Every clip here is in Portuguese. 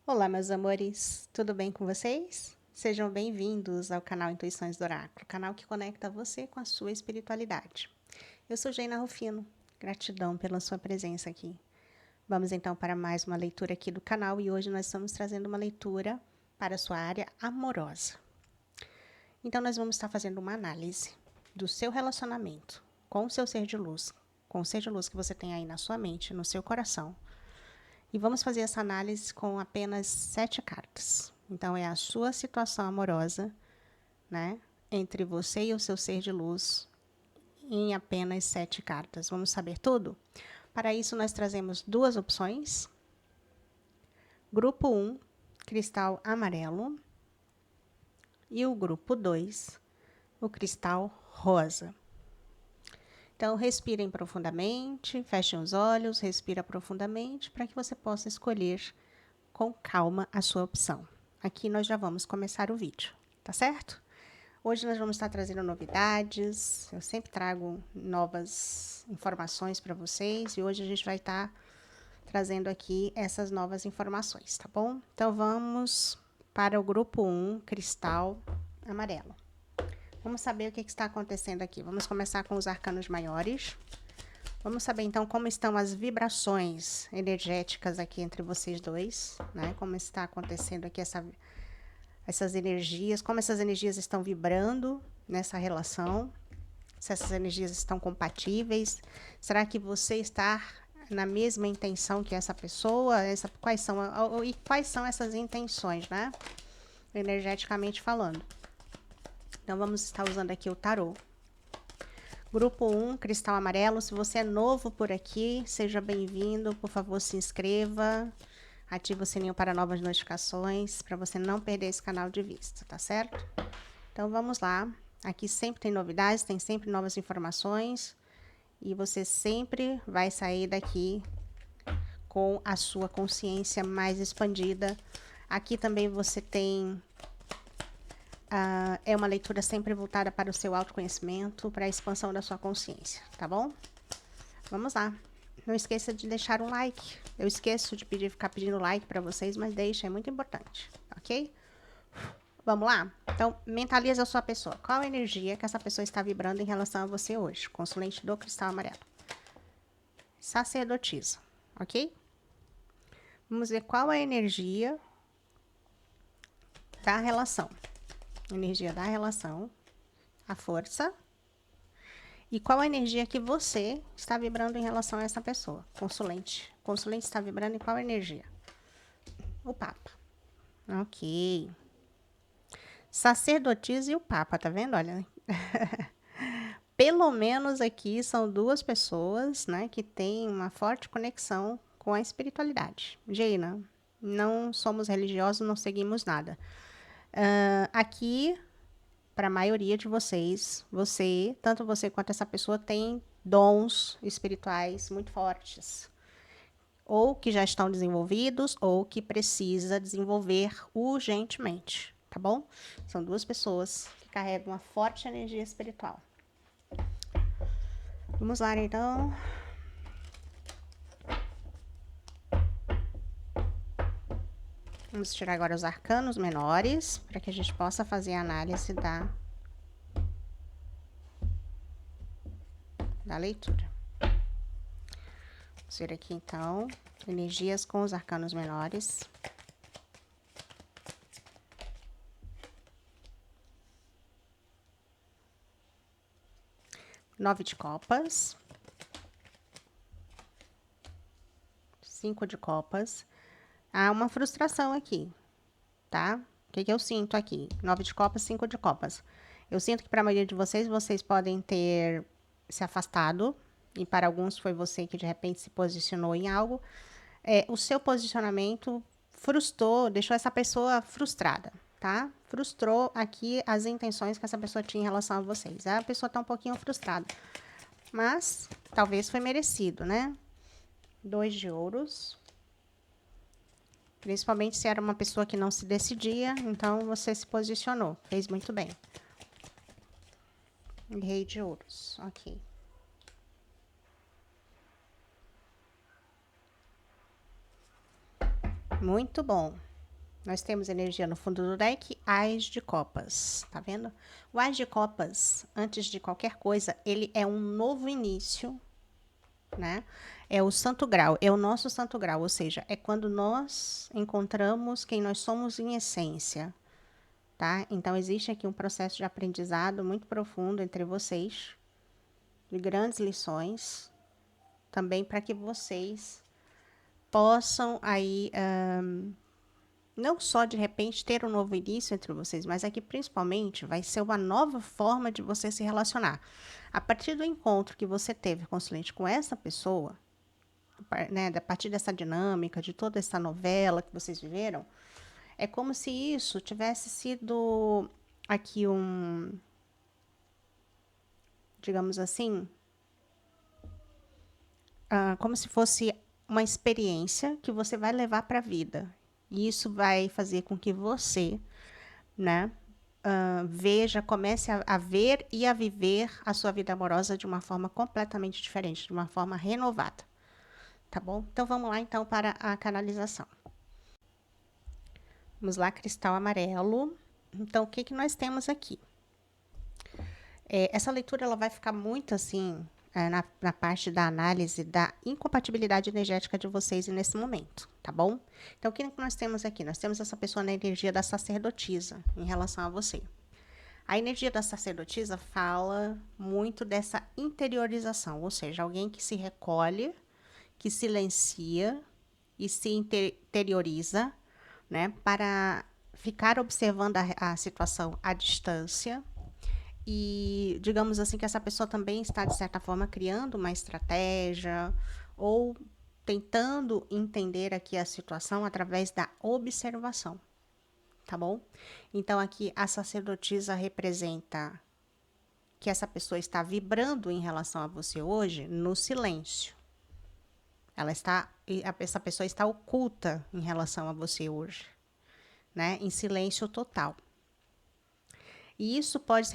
Olá, meus amores, tudo bem com vocês? Sejam bem-vindos ao canal Intuições do Oráculo, canal que conecta você com a sua espiritualidade. Eu sou Geina Rufino, gratidão pela sua presença aqui. Vamos então para mais uma leitura aqui do canal e hoje nós estamos trazendo uma leitura para a sua área amorosa. Então, nós vamos estar fazendo uma análise do seu relacionamento com o seu ser de luz, com o ser de luz que você tem aí na sua mente, no seu coração. E vamos fazer essa análise com apenas 7 cartas. Então, é a sua situação amorosa, né? Entre você e o seu ser de luz, em apenas 7 cartas. Vamos saber tudo? Para isso, nós trazemos duas opções. Grupo 1, cristal amarelo. E o grupo 2, o cristal rosa. Então, respirem profundamente, fechem os olhos, respira profundamente, para que você possa escolher com calma a sua opção. Aqui nós já vamos começar o vídeo, tá certo? Hoje nós vamos estar trazendo novidades, eu sempre trago novas informações para vocês e hoje a gente vai estar trazendo aqui essas novas informações, tá bom? Então vamos para o grupo 1, cristal amarelo. Vamos saber o que está acontecendo aqui. Vamos começar com os arcanos maiores. Vamos saber então como estão as vibrações energéticas aqui entre vocês dois, né? Como está acontecendo aqui essas energias, como essas energias estão vibrando nessa relação, se essas energias estão compatíveis, será que você está na mesma intenção que essa pessoa, quais são essas intenções, né? Energeticamente falando. Então vamos estar usando aqui o tarô. Grupo 1, cristal amarelo, se você é novo por aqui, seja bem-vindo, por favor se inscreva, ative o sininho para novas notificações, para você não perder esse canal de vista, tá certo? Então vamos lá, aqui sempre tem novidades, tem sempre novas informações, e você sempre vai sair daqui com a sua consciência mais expandida. Aqui também você tem... é uma leitura sempre voltada para o seu autoconhecimento, para a expansão da sua consciência, tá bom? Vamos lá. Não esqueça de deixar um like. Eu esqueço de ficar pedindo like para vocês, mas deixa, é muito importante, ok? Vamos lá? Então, mentaliza a sua pessoa. Qual a energia que essa pessoa está vibrando em relação a você hoje? Consulente do cristal amarelo. Sacerdotisa, ok? Vamos ver qual a energia da relação. Energia da relação, a força. E qual a energia que você está vibrando em relação a essa pessoa? Consulente. Consulente está vibrando em qual energia? O Papa. Ok. Sacerdotisa e o Papa, tá vendo? Olha. Pelo menos aqui são duas pessoas, né, que têm uma forte conexão com a espiritualidade. Geina, não somos religiosos, não seguimos nada. Aqui, para a maioria de vocês, tanto você quanto essa pessoa, tem dons espirituais muito fortes. Ou que já estão desenvolvidos, ou que precisa desenvolver urgentemente, tá bom? São duas pessoas que carregam uma forte energia espiritual. Vamos lá, então. Vamos tirar agora os arcanos menores, para que a gente possa fazer a análise da leitura. Vamos ver aqui, então, energias com os arcanos menores. Nove de copas. 5 de copas. Há uma frustração aqui, tá? O que eu sinto aqui? 9 de copas, 5 de copas. Eu sinto que para a maioria de vocês, vocês podem ter se afastado. E para alguns foi você que de repente se posicionou em algo. O seu posicionamento frustrou, deixou essa pessoa frustrada, tá? Frustrou aqui as intenções que essa pessoa tinha em relação a vocês. A pessoa tá um pouquinho frustrada. Mas talvez foi merecido, né? 2 de ouros. Principalmente se era uma pessoa que não se decidia, então você se posicionou. Fez muito bem. Rei de ouros, ok. Muito bom. Nós temos energia no fundo do deck, Ás de Copas, tá vendo? O Ás de Copas, antes de qualquer coisa, ele é um novo início, né? É o santo grau, é o nosso santo grau, ou seja, é quando nós encontramos quem nós somos em essência, tá? Então, existe aqui um processo de aprendizado muito profundo entre vocês, de grandes lições, também para que vocês possam aí, não só de repente ter um novo início entre vocês, mas aqui principalmente vai ser uma nova forma de você se relacionar. A partir do encontro que você teve constante com essa pessoa, né, a partir dessa dinâmica, de toda essa novela que vocês viveram, é como se isso tivesse sido aqui digamos assim, como se fosse uma experiência que você vai levar para a vida. E isso vai fazer com que você, né, veja, comece a ver e a viver a sua vida amorosa de uma forma completamente diferente, de uma forma renovada. Tá bom? Então vamos lá então para a canalização. Vamos lá, cristal amarelo. Então, o que nós temos aqui? Essa leitura ela vai ficar muito assim na parte da análise da incompatibilidade energética de vocês nesse momento, tá bom? Então, o que nós temos aqui? Nós temos essa pessoa na energia da sacerdotisa em relação a você. A energia da sacerdotisa fala muito dessa interiorização, ou seja, alguém que se recolhe, que silencia e se interioriza, né, para ficar observando a situação à distância. E digamos assim que essa pessoa também está, de certa forma, criando uma estratégia ou tentando entender aqui a situação através da observação, tá bom? Então, aqui a sacerdotisa representa que essa pessoa está vibrando em relação a você hoje no silêncio. Essa pessoa está oculta em relação a você hoje, né? Em silêncio total. E isso pode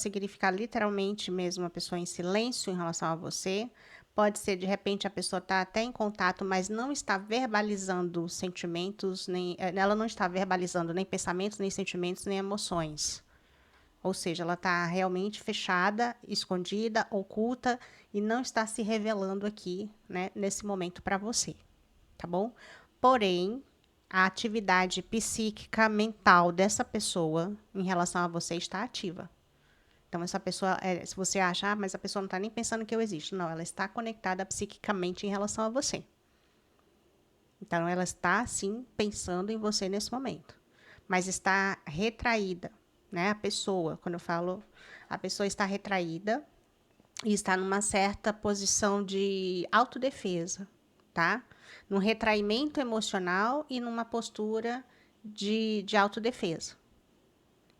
significar literalmente mesmo a pessoa em silêncio em relação a você. Pode ser, de repente, a pessoa está até em contato, mas não está verbalizando sentimentos, ela não está verbalizando nem pensamentos, nem sentimentos, nem emoções. Ou seja, ela está realmente fechada, escondida, oculta e não está se revelando aqui, né, nesse momento para você, tá bom? Porém, a atividade psíquica mental dessa pessoa em relação a você está ativa. Então, essa pessoa, se você acha, mas a pessoa não está nem pensando que eu existo. Não, ela está conectada psiquicamente em relação a você. Então, ela está, sim, pensando em você nesse momento. Mas está retraída, né? A pessoa, quando eu falo, a pessoa está retraída e está numa certa posição de autodefesa, tá? Num retraimento emocional e numa postura de autodefesa.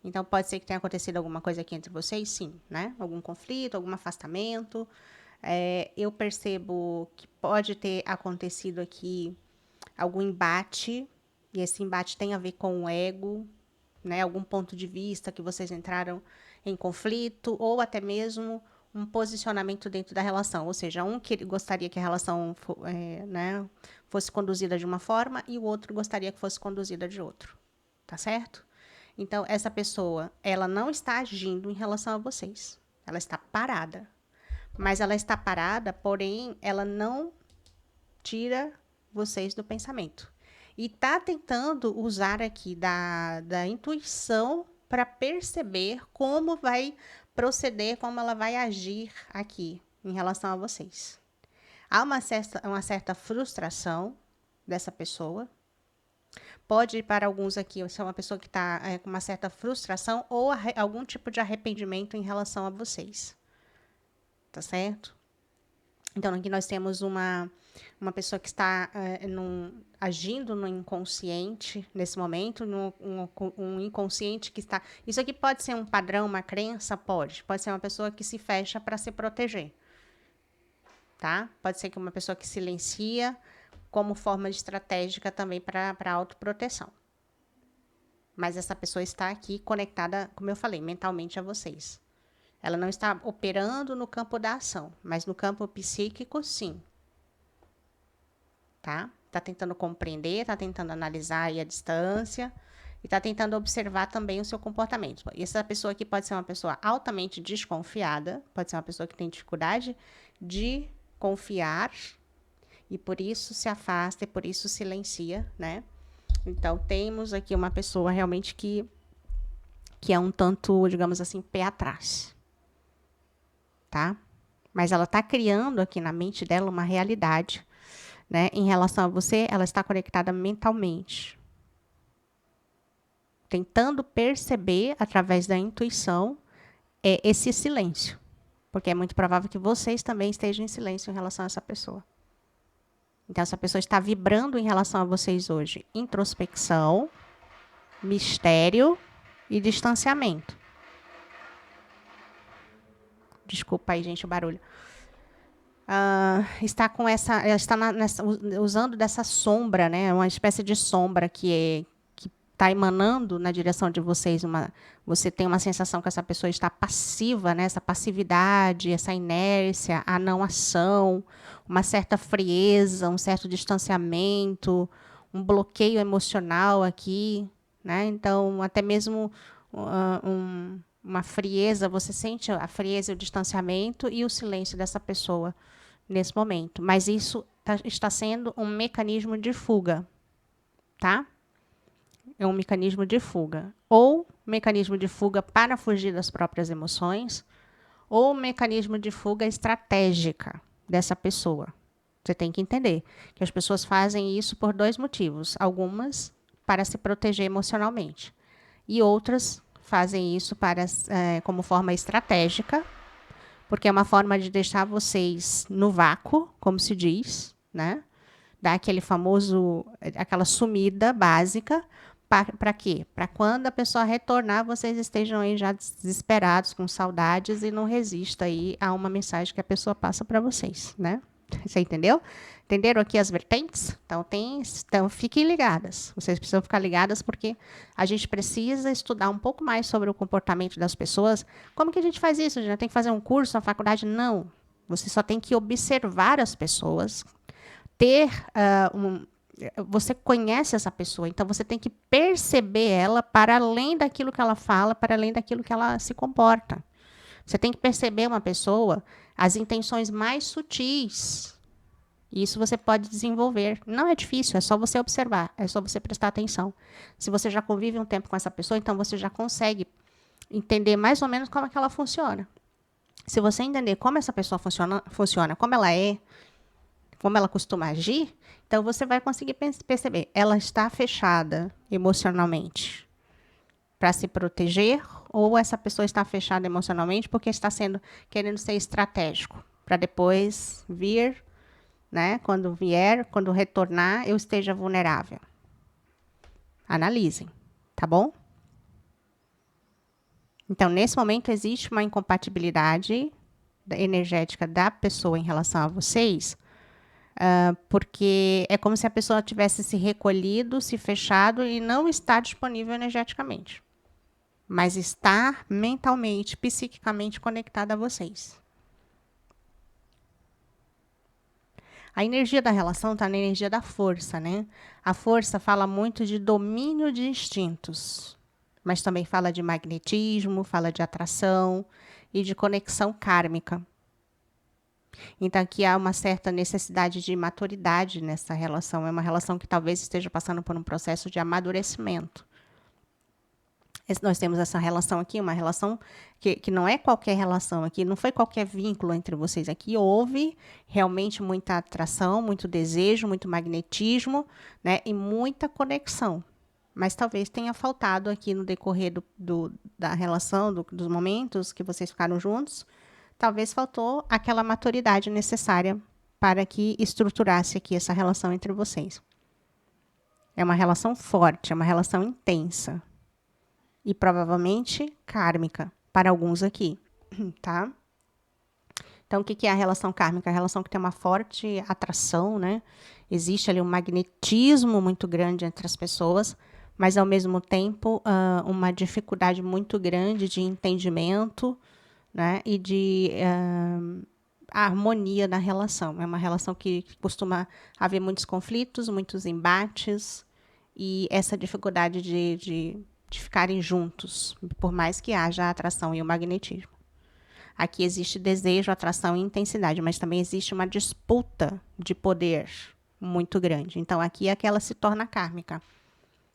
Então, pode ser que tenha acontecido alguma coisa aqui entre vocês, sim, né? Algum conflito, algum afastamento. Eu percebo que pode ter acontecido aqui algum embate, e esse embate tem a ver com o ego, né? Algum ponto de vista que vocês entraram em conflito, ou até mesmo um posicionamento dentro da relação, ou seja, um que gostaria que a relação né, fosse conduzida de uma forma e o outro gostaria que fosse conduzida de outro, tá certo? Então, essa pessoa, ela não está agindo em relação a vocês, ela está parada, mas ela está parada, porém, ela não tira vocês do pensamento. E está tentando usar aqui da intuição para perceber como vai proceder, como ela vai agir aqui em relação a vocês. Há uma certa frustração dessa pessoa. Pode, para alguns aqui, ser uma pessoa que está com uma certa frustração ou algum tipo de arrependimento em relação a vocês. Tá certo? Então, aqui nós temos uma pessoa que está agindo no inconsciente nesse momento, um inconsciente que está... Isso aqui pode ser um padrão, uma crença? Pode. Pode ser uma pessoa que se fecha para se proteger. Tá? Pode ser que uma pessoa que silencia como forma estratégica também para autoproteção. Mas essa pessoa está aqui conectada, como eu falei, mentalmente a vocês. Ela não está operando no campo da ação, mas no campo psíquico, sim. Tá? está tentando compreender, está tentando analisar aí a distância e está tentando observar também o seu comportamento. E essa pessoa aqui pode ser uma pessoa altamente desconfiada, pode ser uma pessoa que tem dificuldade de confiar e por isso se afasta e por isso silencia, né? Então, temos aqui uma pessoa realmente que é um tanto, digamos assim, pé atrás, tá? Mas ela está criando aqui na mente dela uma realidade, né? Em relação a você, ela está conectada mentalmente. Tentando perceber, através da intuição, esse silêncio. Porque é muito provável que vocês também estejam em silêncio em relação a essa pessoa. Então, essa pessoa está vibrando em relação a vocês hoje. Introspecção, mistério e distanciamento. Desculpa aí, gente, o barulho. Está com essa, está usando dessa sombra, né? Uma espécie de sombra que está emanando na direção de vocês. Você tem uma sensação que essa pessoa está passiva, né? Essa passividade, essa inércia, a não ação, uma certa frieza, um certo distanciamento, um bloqueio emocional aqui, né? Então, até mesmo uma frieza, você sente a frieza e o distanciamento e o silêncio dessa pessoa nesse momento. Mas isso está sendo um mecanismo de fuga, tá? É um mecanismo de fuga. Ou mecanismo de fuga para fugir das próprias emoções, ou mecanismo de fuga estratégica dessa pessoa. Você tem que entender que as pessoas fazem isso por dois motivos. Algumas para se proteger emocionalmente. E outras fazem isso como forma estratégica, porque é uma forma de deixar vocês no vácuo, como se diz, né? Dar aquela sumida básica. Para quê? Para quando a pessoa retornar, vocês estejam aí já desesperados, com saudades e não resista aí a uma mensagem que a pessoa passa para vocês, né? Você entendeu? Entenderam aqui as vertentes? Então, fiquem ligadas. Vocês precisam ficar ligadas porque a gente precisa estudar um pouco mais sobre o comportamento das pessoas. Como que a gente faz isso? A gente já tem que fazer um curso na faculdade? Não. Você só tem que observar as pessoas, você conhece essa pessoa, então você tem que perceber ela para além daquilo que ela fala, para além daquilo que ela se comporta. Você tem que perceber uma pessoa, as intenções mais sutis. Isso você pode desenvolver. Não é difícil, é só você observar, é só você prestar atenção. Se você já convive um tempo com essa pessoa, então você já consegue entender mais ou menos como é que ela funciona. Se você entender como essa pessoa funciona, como ela é, como ela costuma agir, então você vai conseguir perceber. Ela está fechada emocionalmente para se proteger, ou essa pessoa está fechada emocionalmente porque está querendo ser estratégico, para depois vir, né? Quando retornar, eu esteja vulnerável. Analisem, tá bom? Então, nesse momento, existe uma incompatibilidade energética da pessoa em relação a vocês, porque é como se a pessoa tivesse se recolhido, se fechado e não está disponível energeticamente. Mas está mentalmente, psiquicamente conectada a vocês. A energia da relação está na energia da força, né? A força fala muito de domínio de instintos, mas também fala de magnetismo, fala de atração e de conexão kármica. Então, aqui há uma certa necessidade de maturidade nessa relação. É uma relação que talvez esteja passando por um processo de amadurecimento. Nós temos essa relação aqui, uma relação que não é qualquer relação aqui, não foi qualquer vínculo entre vocês aqui. Houve realmente muita atração, muito desejo, muito magnetismo, né, e muita conexão. Mas talvez tenha faltado aqui no decorrer da relação, dos momentos que vocês ficaram juntos, talvez faltou aquela maturidade necessária para que estruturasse aqui essa relação entre vocês. É uma relação forte, é uma relação intensa. E provavelmente kármica, para alguns aqui, tá? Então, o que é a relação kármica? A relação que tem uma forte atração, né? Existe ali um magnetismo muito grande entre as pessoas, mas, ao mesmo tempo, uma dificuldade muito grande de entendimento, né? E de a harmonia da relação. É uma relação que costuma haver muitos conflitos, muitos embates e essa dificuldade de ficarem juntos, por mais que haja a atração e o magnetismo. Aqui existe desejo, atração e intensidade, mas também existe uma disputa de poder muito grande. Então, aqui é que ela se torna kármica.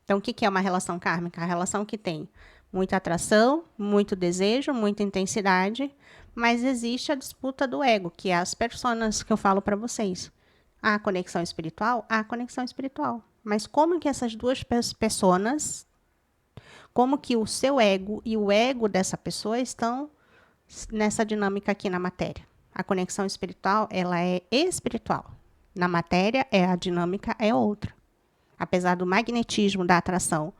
Então, o que é uma relação kármica? A relação que tem muita atração, muito desejo, muita intensidade, mas existe a disputa do ego, que é as personas que eu falo para vocês. A conexão espiritual? A conexão espiritual. Mas como que essas duas personas, como que o seu ego e o ego dessa pessoa estão nessa dinâmica aqui na matéria? A conexão espiritual, ela é espiritual. Na matéria, a dinâmica é outra. Apesar do magnetismo da atração,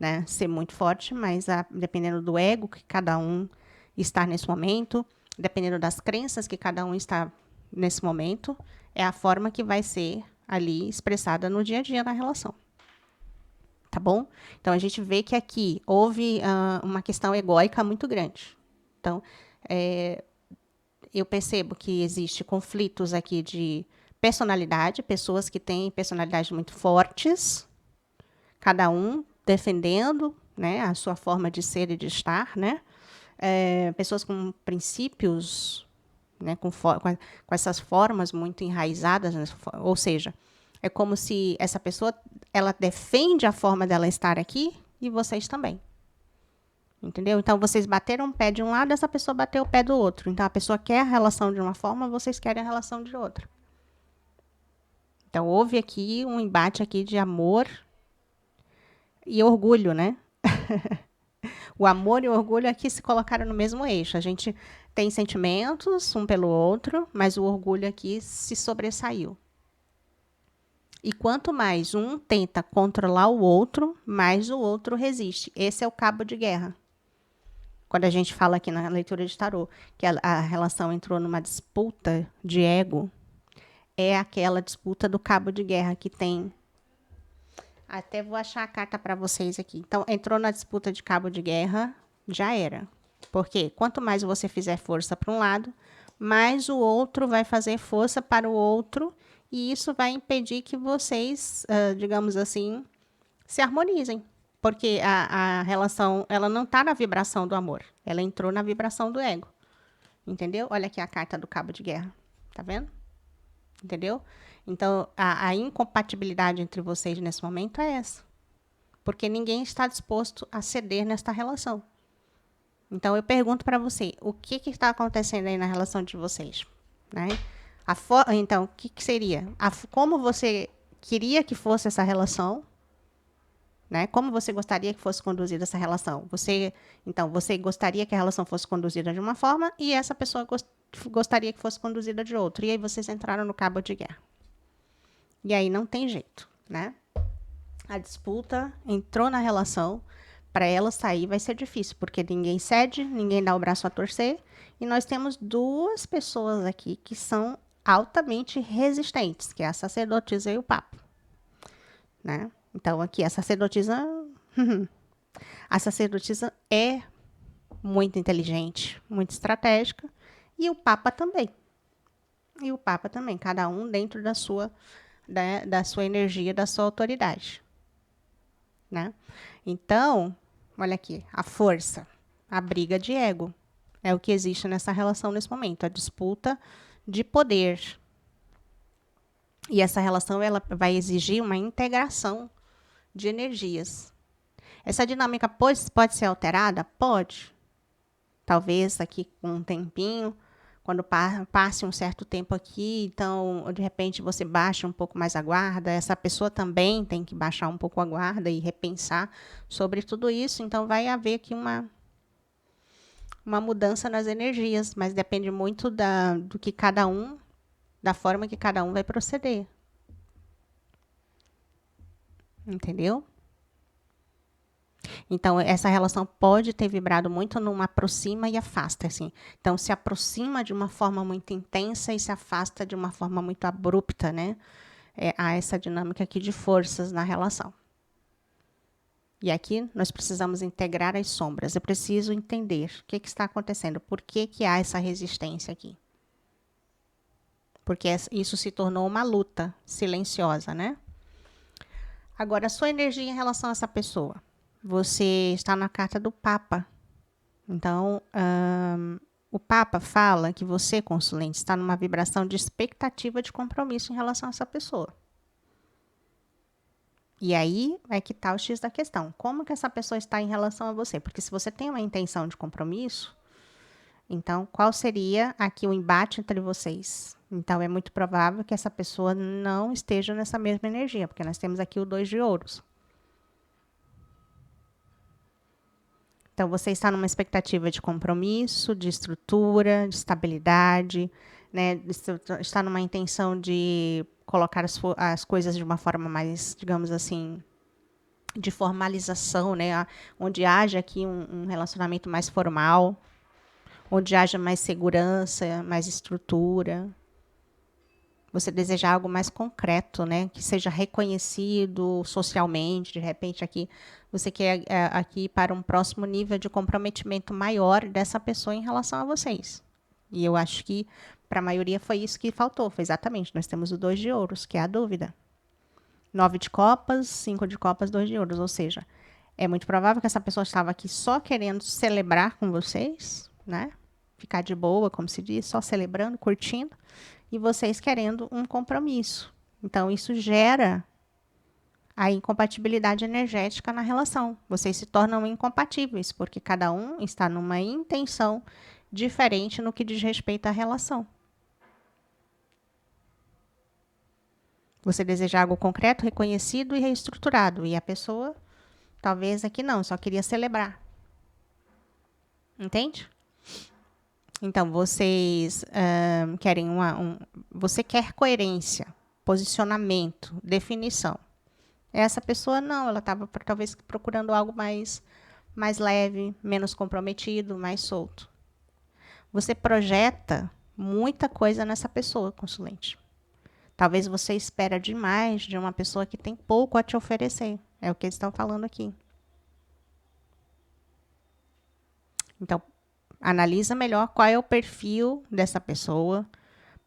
né, ser muito forte, mas dependendo do ego que cada um está nesse momento, dependendo das crenças que cada um está nesse momento, é a forma que vai ser ali expressada no dia a dia na relação. Tá bom? Então, a gente vê que aqui houve uma questão egóica muito grande. Então, eu percebo que existe conflitos aqui de personalidade, pessoas que têm personalidades muito fortes, cada um defendendo, né, a sua forma de ser e de estar, né? Pessoas com princípios, né, com essas formas muito enraizadas, né? Ou seja, é como se essa pessoa ela defende a forma dela estar aqui e vocês também. Entendeu? Então, vocês bateram o pé de um lado, essa pessoa bateu o pé do outro. Então, a pessoa quer a relação de uma forma, vocês querem a relação de outra. Então, houve aqui um embate aqui de amor e orgulho, né? O amor e o orgulho aqui se colocaram no mesmo eixo. A gente tem sentimentos um pelo outro, mas o orgulho aqui se sobressaiu. E quanto mais um tenta controlar o outro, mais o outro resiste. Esse é o cabo de guerra. Quando a gente fala aqui na leitura de tarô que a relação entrou numa disputa de ego, é aquela disputa do cabo de guerra que tem. Até vou achar a carta para vocês aqui. Então, entrou na disputa de cabo de guerra, já era. Porque quanto mais você fizer força para um lado, mais o outro vai fazer força para o outro, e isso vai impedir que vocês, digamos assim, se harmonizem. Porque a relação, ela não está na vibração do amor. Ela entrou na vibração do ego. Entendeu? Olha aqui a carta do cabo de guerra. Tá vendo? Entendeu? Então, a incompatibilidade entre vocês nesse momento é essa. Porque ninguém está disposto a ceder nesta relação. Então, eu pergunto para você, o que está acontecendo aí na relação de vocês? Né? Então, o que seria? Como você queria que fosse essa relação? Né? Como você gostaria que fosse conduzida essa relação? Então, você gostaria que a relação fosse conduzida de uma forma e essa pessoa gostaria que fosse conduzida de outra. E aí vocês entraram no cabo de guerra. E aí não tem jeito, né? A disputa entrou na relação, para ela sair vai ser difícil, porque ninguém cede, ninguém dá o braço a torcer, e nós temos duas pessoas aqui que são altamente resistentes, que é a sacerdotisa e o papa, né? Então, aqui, a sacerdotisa é muito inteligente, muito estratégica, e o papa também. Cada um dentro da sua energia, da sua autoridade. Né? Então, olha aqui, a força, a briga de ego. É o que existe nessa relação nesse momento, a disputa de poder. E essa relação ela vai exigir uma integração de energias. Essa dinâmica pode ser alterada? Pode. Talvez aqui com um tempinho, quando passe um certo tempo aqui, então, de repente, você baixa um pouco mais a guarda, essa pessoa também tem que baixar um pouco a guarda e repensar sobre tudo isso. Então, vai haver aqui uma mudança nas energias, mas depende muito do que cada um, da forma que cada um vai proceder. Entendeu? Então, essa relação pode ter vibrado muito numa aproxima e afasta, assim. Então, se aproxima de uma forma muito intensa e se afasta de uma forma muito abrupta, né? Há essa dinâmica aqui de forças na relação. E aqui nós precisamos integrar as sombras. Eu preciso entender o que está acontecendo, por que há essa resistência aqui. porque isso se tornou uma luta silenciosa, né? Agora, a sua energia em relação a essa pessoa. Você está na carta do Papa. Então, o Papa fala que você, consulente, está numa vibração de expectativa de compromisso em relação a essa pessoa. E aí é que está o X da questão. Como que essa pessoa está em relação a você? Porque se você tem uma intenção de compromisso, então qual seria aqui o embate entre vocês? Então é muito provável que essa pessoa não esteja nessa mesma energia, porque nós temos aqui o 2 de ouros. Então você está numa expectativa de compromisso, de estrutura, de estabilidade, né? Está numa intenção de colocar as coisas de uma forma mais, digamos assim, de formalização, né? Onde haja aqui um relacionamento mais formal, onde haja mais segurança, mais estrutura. Você deseja algo mais concreto, né? Que seja reconhecido socialmente. De repente, aqui você quer aqui para um próximo nível de comprometimento maior dessa pessoa em relação a vocês. E eu acho que para a maioria foi isso que faltou. Foi exatamente. Nós temos o 2 de ouros, que é a dúvida. 9 de copas, 5 de copas, 2 de ouros. Ou seja, é muito provável que essa pessoa estava aqui só querendo celebrar com vocês, né? Ficar de boa, como se diz, só celebrando, curtindo. E vocês querendo um compromisso. Então, isso gera a incompatibilidade energética na relação. Vocês se tornam incompatíveis, porque cada um está numa intenção diferente no que diz respeito à relação. Você deseja algo concreto, reconhecido e reestruturado. E a pessoa, talvez aqui não, só queria celebrar. Entende? Então, vocês querem você quer coerência, posicionamento, definição. Essa pessoa não, ela estava talvez procurando algo mais leve, menos comprometido, mais solto. Você projeta muita coisa nessa pessoa, consulente. Talvez você espera demais de uma pessoa que tem pouco a te oferecer. É o que eles estão falando aqui. Então, analisa melhor qual é o perfil dessa pessoa,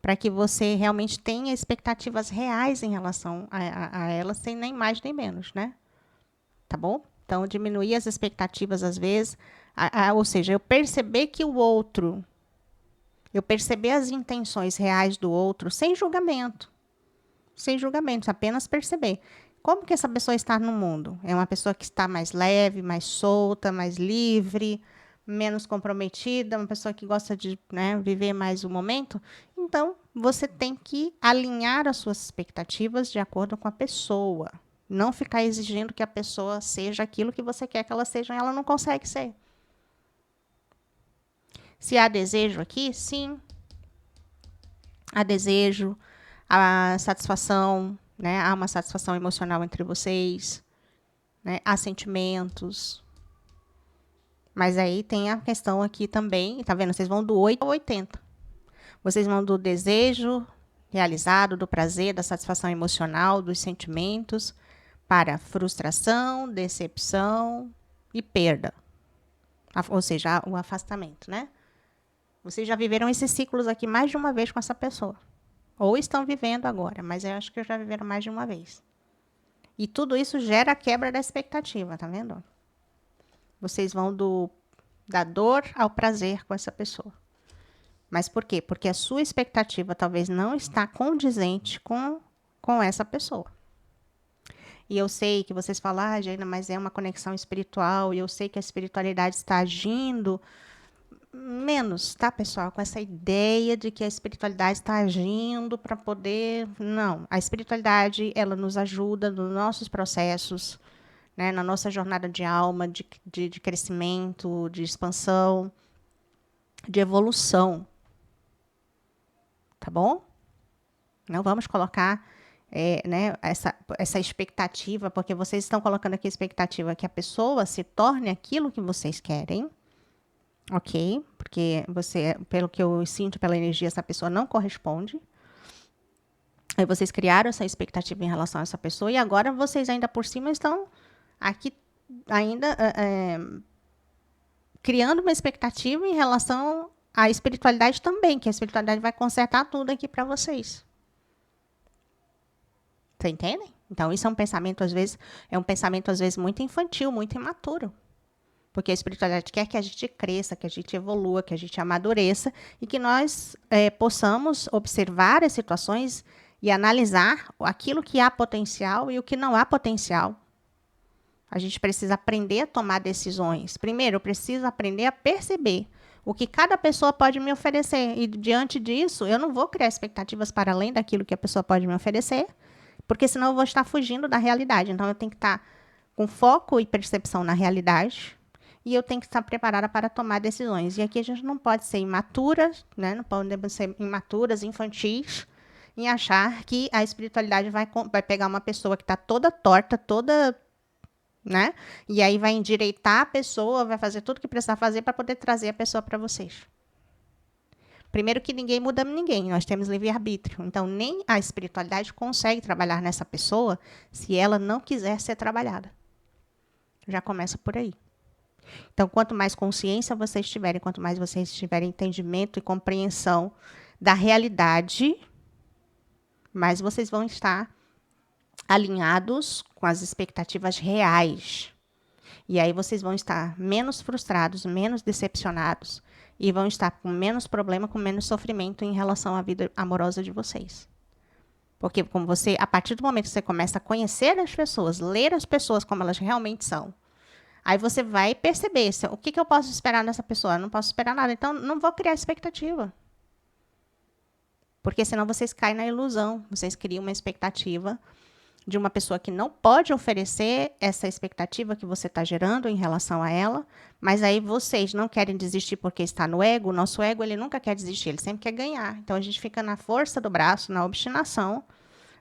para que você realmente tenha expectativas reais em relação a ela, sem nem mais nem menos, né? Tá bom? Então, diminuir as expectativas às vezes, ou seja, eu perceber que o outro, eu perceber as intenções reais do outro, sem julgamento, apenas perceber. Como que essa pessoa está no mundo? É uma pessoa que está mais leve, mais solta, mais livre, menos comprometida, uma pessoa que gosta de, né, viver mais o momento? Então, você tem que alinhar as suas expectativas de acordo com a pessoa. Não ficar exigindo que a pessoa seja aquilo que você quer que ela seja, ela não consegue ser. Se há desejo aqui, sim. Há desejo, há satisfação, né? Há uma satisfação emocional entre vocês, né? Há sentimentos. Mas aí tem a questão aqui também, tá vendo? Vocês vão do 8 ao 80. Vocês vão do desejo realizado, do prazer, da satisfação emocional, dos sentimentos, para frustração, decepção e perda. Ou seja, o afastamento, né? Vocês já viveram esses ciclos aqui mais de uma vez com essa pessoa. Ou estão vivendo agora, mas eu acho que já viveram mais de uma vez. E tudo isso gera a quebra da expectativa, tá vendo? Vocês vão da dor ao prazer com essa pessoa. Mas por quê? Porque a sua expectativa talvez não está condizente com essa pessoa. E eu sei que vocês falam, Jaina, mas é uma conexão espiritual, e eu sei que a espiritualidade está agindo menos, tá, pessoal? Com essa ideia de que a espiritualidade está agindo para poder... Não, a espiritualidade, ela nos ajuda nos nossos processos, né, na nossa jornada de alma, de crescimento, de expansão, de evolução. Tá bom? Não vamos colocar né, essa expectativa, porque vocês estão colocando aqui a expectativa que a pessoa se torne aquilo que vocês querem, ok? Porque você, pelo que eu sinto pela energia, essa pessoa não corresponde. Aí vocês criaram essa expectativa em relação a essa pessoa e agora vocês ainda por cima estão aqui ainda criando uma expectativa em relação a espiritualidade também, que a espiritualidade vai consertar tudo aqui para vocês. Você entende? Então, isso é um pensamento, às vezes, muito infantil, muito imaturo. Porque a espiritualidade quer que a gente cresça, que a gente evolua, que a gente amadureça e que nós possamos observar as situações e analisar aquilo que há potencial e o que não há potencial. A gente precisa aprender a tomar decisões. Primeiro, eu preciso aprender a perceber o que cada pessoa pode me oferecer. E, diante disso, eu não vou criar expectativas para além daquilo que a pessoa pode me oferecer, porque senão eu vou estar fugindo da realidade. Então, eu tenho que estar com foco e percepção na realidade e eu tenho que estar preparada para tomar decisões. E aqui a gente não pode ser imatura, né? Não podemos ser imaturas, infantis, em achar que a espiritualidade vai pegar uma pessoa que está toda torta, toda, né? E aí vai endireitar a pessoa, vai fazer tudo o que precisar fazer para poder trazer a pessoa para vocês. Primeiro que ninguém muda ninguém, nós temos livre-arbítrio. Então, nem a espiritualidade consegue trabalhar nessa pessoa se ela não quiser ser trabalhada. Já começa por aí. Então, quanto mais consciência vocês tiverem, quanto mais vocês tiverem entendimento e compreensão da realidade, mais vocês vão estar alinhados com as expectativas reais. E aí vocês vão estar menos frustrados, menos decepcionados e vão estar com menos problema, com menos sofrimento em relação à vida amorosa de vocês. Porque como você, a partir do momento que você começa a conhecer as pessoas, ler as pessoas como elas realmente são, aí você vai perceber o que eu posso esperar dessa pessoa. Eu não posso esperar nada, então não vou criar expectativa. Porque senão vocês caem na ilusão, vocês criam uma expectativa de uma pessoa que não pode oferecer essa expectativa que você está gerando em relação a ela, mas aí vocês não querem desistir porque está no ego. O nosso ego, ele nunca quer desistir, ele sempre quer ganhar. Então, a gente fica na força do braço, na obstinação,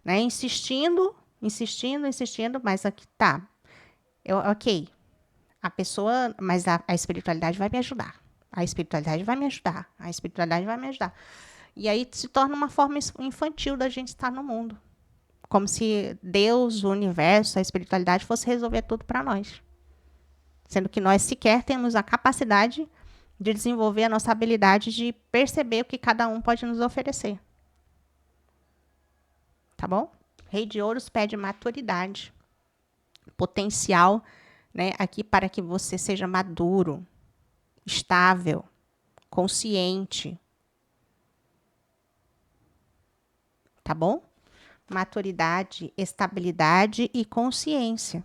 né? Insistindo, mas aqui tá. Ok, a pessoa, mas a espiritualidade vai me ajudar. A espiritualidade vai me ajudar. A espiritualidade vai me ajudar. E aí se torna uma forma infantil da gente estar no mundo. Como se Deus, o universo, a espiritualidade fosse resolver tudo para nós. Sendo que nós sequer temos a capacidade de desenvolver a nossa habilidade de perceber o que cada um pode nos oferecer. Tá bom? Rei de Ouros pede maturidade, potencial, né, aqui para que você seja maduro, estável, consciente. Tá bom? Maturidade, estabilidade e consciência.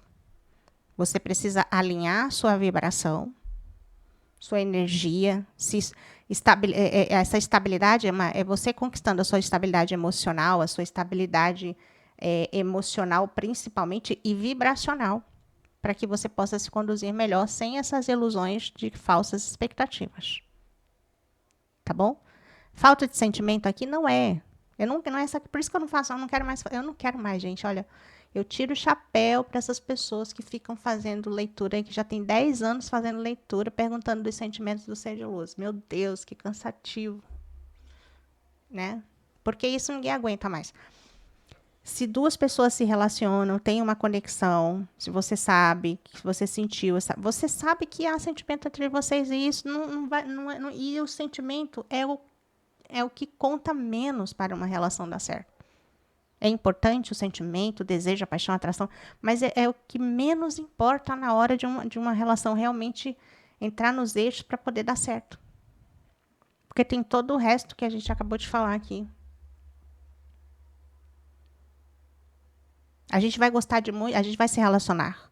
Você precisa alinhar sua vibração, sua energia. Essa estabilidade é você conquistando a sua estabilidade emocional, a sua estabilidade emocional principalmente e vibracional, para que você possa se conduzir melhor sem essas ilusões de falsas expectativas. Tá bom? Falta de sentimento aqui não é. Não é essa, por isso que eu não faço, eu não quero mais, gente. Olha, eu tiro o chapéu para essas pessoas que ficam fazendo leitura, que já tem 10 anos fazendo leitura, perguntando dos sentimentos do ser de luz. Meu Deus, que cansativo. Né? Porque isso ninguém aguenta mais. Se duas pessoas se relacionam, tem uma conexão, se você sabe, que você sentiu, você sabe que há sentimento entre vocês e isso e o sentimento é o que conta menos para uma relação dar certo. É importante o sentimento, o desejo, a paixão, a atração, mas é o que menos importa na hora de uma relação realmente entrar nos eixos para poder dar certo. Porque tem todo o resto que a gente acabou de falar aqui. A gente vai gostar de muito, a gente vai se relacionar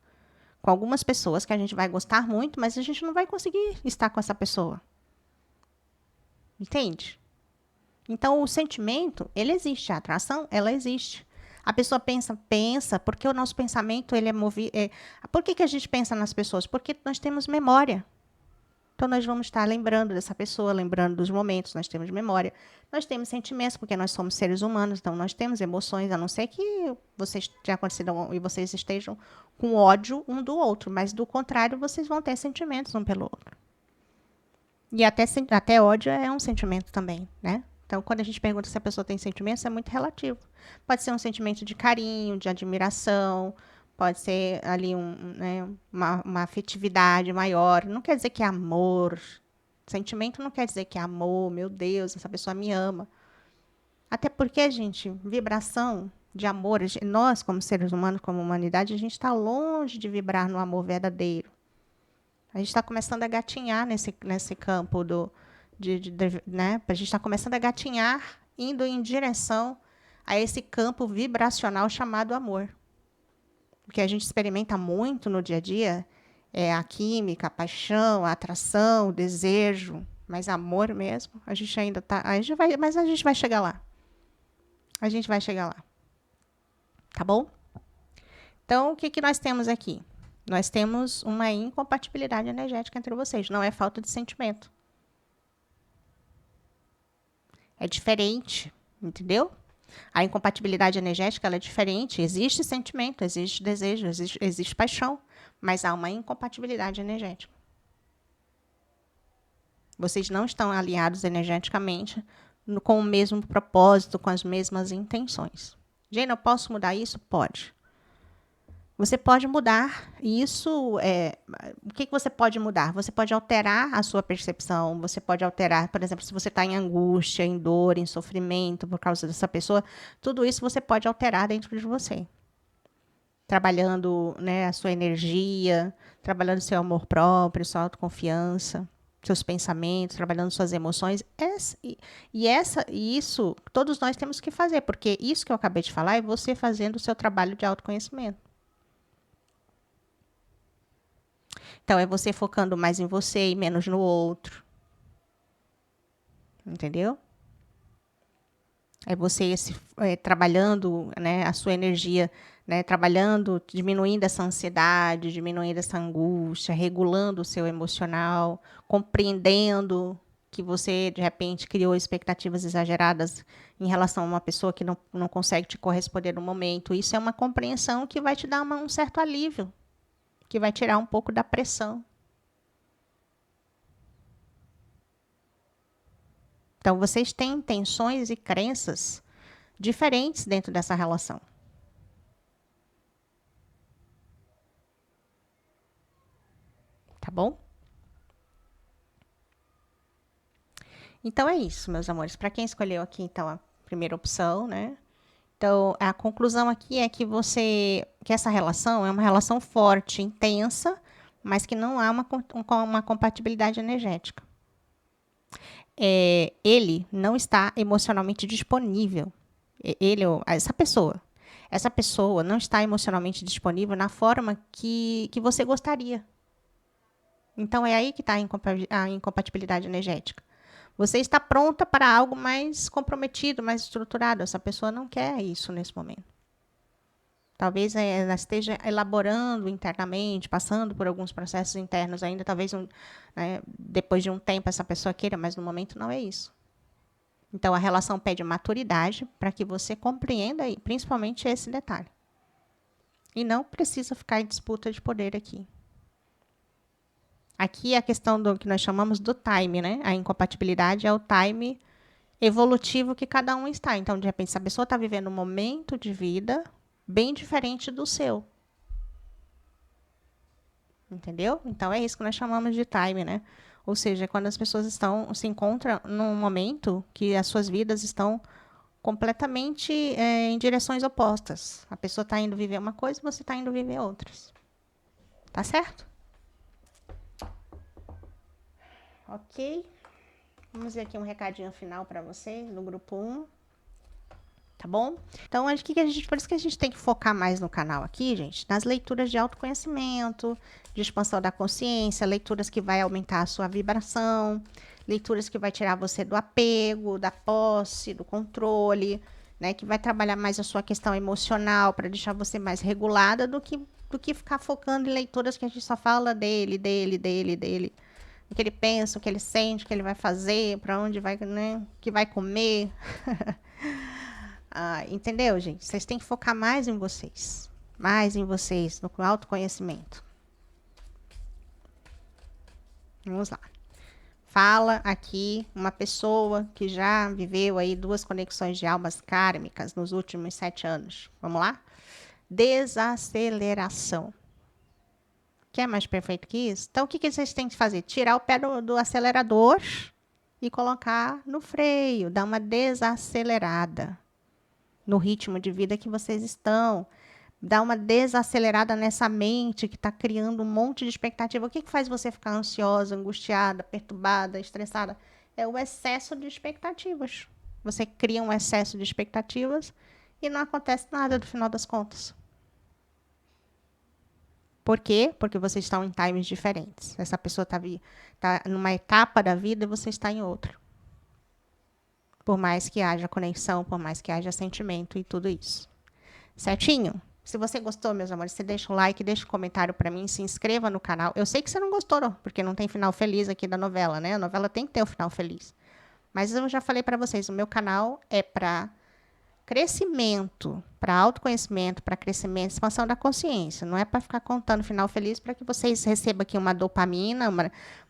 com algumas pessoas que a gente vai gostar muito, mas a gente não vai conseguir estar com essa pessoa. Entende? Então, o sentimento, ele existe. A atração, ela existe. A pessoa pensa, porque o nosso pensamento, ele é movido... Por que a gente pensa nas pessoas? Porque nós temos memória. Então, nós vamos estar lembrando dessa pessoa, lembrando dos momentos, nós temos memória. Nós temos sentimentos, porque nós somos seres humanos, então nós temos emoções, a não ser que vocês tenham acontecido e vocês estejam com ódio um do outro, mas, do contrário, vocês vão ter sentimentos um pelo outro. E até ódio é um sentimento também, né? Então, quando a gente pergunta se a pessoa tem sentimentos, é muito relativo. Pode ser um sentimento de carinho, de admiração, pode ser ali uma afetividade maior. Não quer dizer que é amor, Sentimento não quer dizer que é amor, meu Deus, essa pessoa me ama. Até porque, gente, vibração de amor, nós como seres humanos, como humanidade, a gente está longe de vibrar no amor verdadeiro. A gente está começando a gatinhar nesse campo né? A gente está começando a gatinhar, indo em direção a esse campo vibracional chamado amor. O que a gente experimenta muito no dia a dia é a química, a paixão, a atração, o desejo. Mas amor mesmo, a gente ainda está. Mas a gente vai chegar lá. A gente vai chegar lá. Tá bom? Então, o que nós temos aqui? Nós temos uma incompatibilidade energética entre vocês. Não é falta de sentimento. É diferente, entendeu? A incompatibilidade energética ela é diferente. Existe sentimento, existe desejo, existe paixão, mas há uma incompatibilidade energética. Vocês não estão alinhados energeticamente com o mesmo propósito, com as mesmas intenções. Jane, eu posso mudar isso? Pode. Você pode mudar isso. O que você pode mudar? Você pode alterar a sua percepção. Você pode alterar, por exemplo, se você está em angústia, em dor, em sofrimento por causa dessa pessoa, tudo isso você pode alterar dentro de você. Trabalhando, né, a sua energia, trabalhando seu amor próprio, sua autoconfiança, seus pensamentos, trabalhando suas emoções. Isso todos nós temos que fazer, porque isso que eu acabei de falar é você fazendo o seu trabalho de autoconhecimento. Então, é você focando mais em você e menos no outro. Entendeu? É você trabalhando, né, a sua energia, né, trabalhando, diminuindo essa ansiedade, diminuindo essa angústia, regulando o seu emocional, compreendendo que você, de repente, criou expectativas exageradas em relação a uma pessoa que não consegue te corresponder no momento. Isso é uma compreensão que vai te dar um certo alívio, que vai tirar um pouco da pressão. Então, vocês têm intenções e crenças diferentes dentro dessa relação. Tá bom? Então, é isso, meus amores. Para quem escolheu aqui, então, a primeira opção, né? Então, a conclusão aqui é que essa relação é uma relação forte, intensa, mas que não há uma compatibilidade energética. Ele não está emocionalmente disponível. Essa pessoa não está emocionalmente disponível na forma que você gostaria. Então, é aí que está a incompatibilidade energética. Você está pronta para algo mais comprometido, mais estruturado. Essa pessoa não quer isso nesse momento. Talvez ela esteja elaborando internamente, passando por alguns processos internos ainda. Talvez depois de um tempo essa pessoa queira, mas no momento não é isso. Então, a relação pede maturidade para que você compreenda principalmente esse detalhe. E não precisa ficar em disputa de poder aqui. Aqui é a questão do que nós chamamos do time, né? A incompatibilidade é o time evolutivo que cada um está. Então, de repente, se a pessoa está vivendo um momento de vida bem diferente do seu. Entendeu? Então, é isso que nós chamamos de time, né? Ou seja, quando as pessoas se encontram num momento que as suas vidas estão completamente em direções opostas. A pessoa está indo viver uma coisa e você está indo viver outras. Tá certo? Ok. Vamos ver aqui um recadinho final para você no grupo 1. Tá bom? Então, por isso que a gente tem que focar mais no canal aqui, gente, nas leituras de autoconhecimento, de expansão da consciência, leituras que vai aumentar a sua vibração, leituras que vai tirar você do apego, da posse, do controle, né? Que vai trabalhar mais a sua questão emocional para deixar você mais regulada do que ficar focando em leituras que a gente só fala dele. O que ele pensa, o que ele sente, o que ele vai fazer, para onde vai, né? O que vai comer. Entendeu, gente? Vocês têm que focar mais em vocês. Mais em vocês, no autoconhecimento. Vamos lá. Fala aqui uma pessoa que já viveu aí 2 conexões de almas kármicas nos últimos 7 anos. Vamos lá? Desaceleração. O Quer mais perfeito que isso? Então, o que vocês têm que fazer? Tirar o pé do acelerador e colocar no freio, dar uma desacelerada no ritmo de vida que vocês estão. Dar uma desacelerada nessa mente que está criando um monte de expectativa. O que faz você ficar ansiosa, angustiada, perturbada, estressada? É o excesso de expectativas. Você cria um excesso de expectativas e não acontece nada no final das contas. Por quê? Porque vocês estão em times diferentes. Essa pessoa tá numa etapa da vida e você está em outra. Por mais que haja conexão, por mais que haja sentimento e tudo isso. Certinho? Se você gostou, meus amores, você deixa um like, deixa um comentário para mim, se inscreva no canal. Eu sei que você não gostou, não, porque não tem final feliz aqui da novela, né? A novela tem que ter um final feliz. Mas eu já falei para vocês, o meu canal é para crescimento, para autoconhecimento, para crescimento, expansão da consciência. Não é para ficar contando final feliz para que vocês recebam aqui uma dopamina,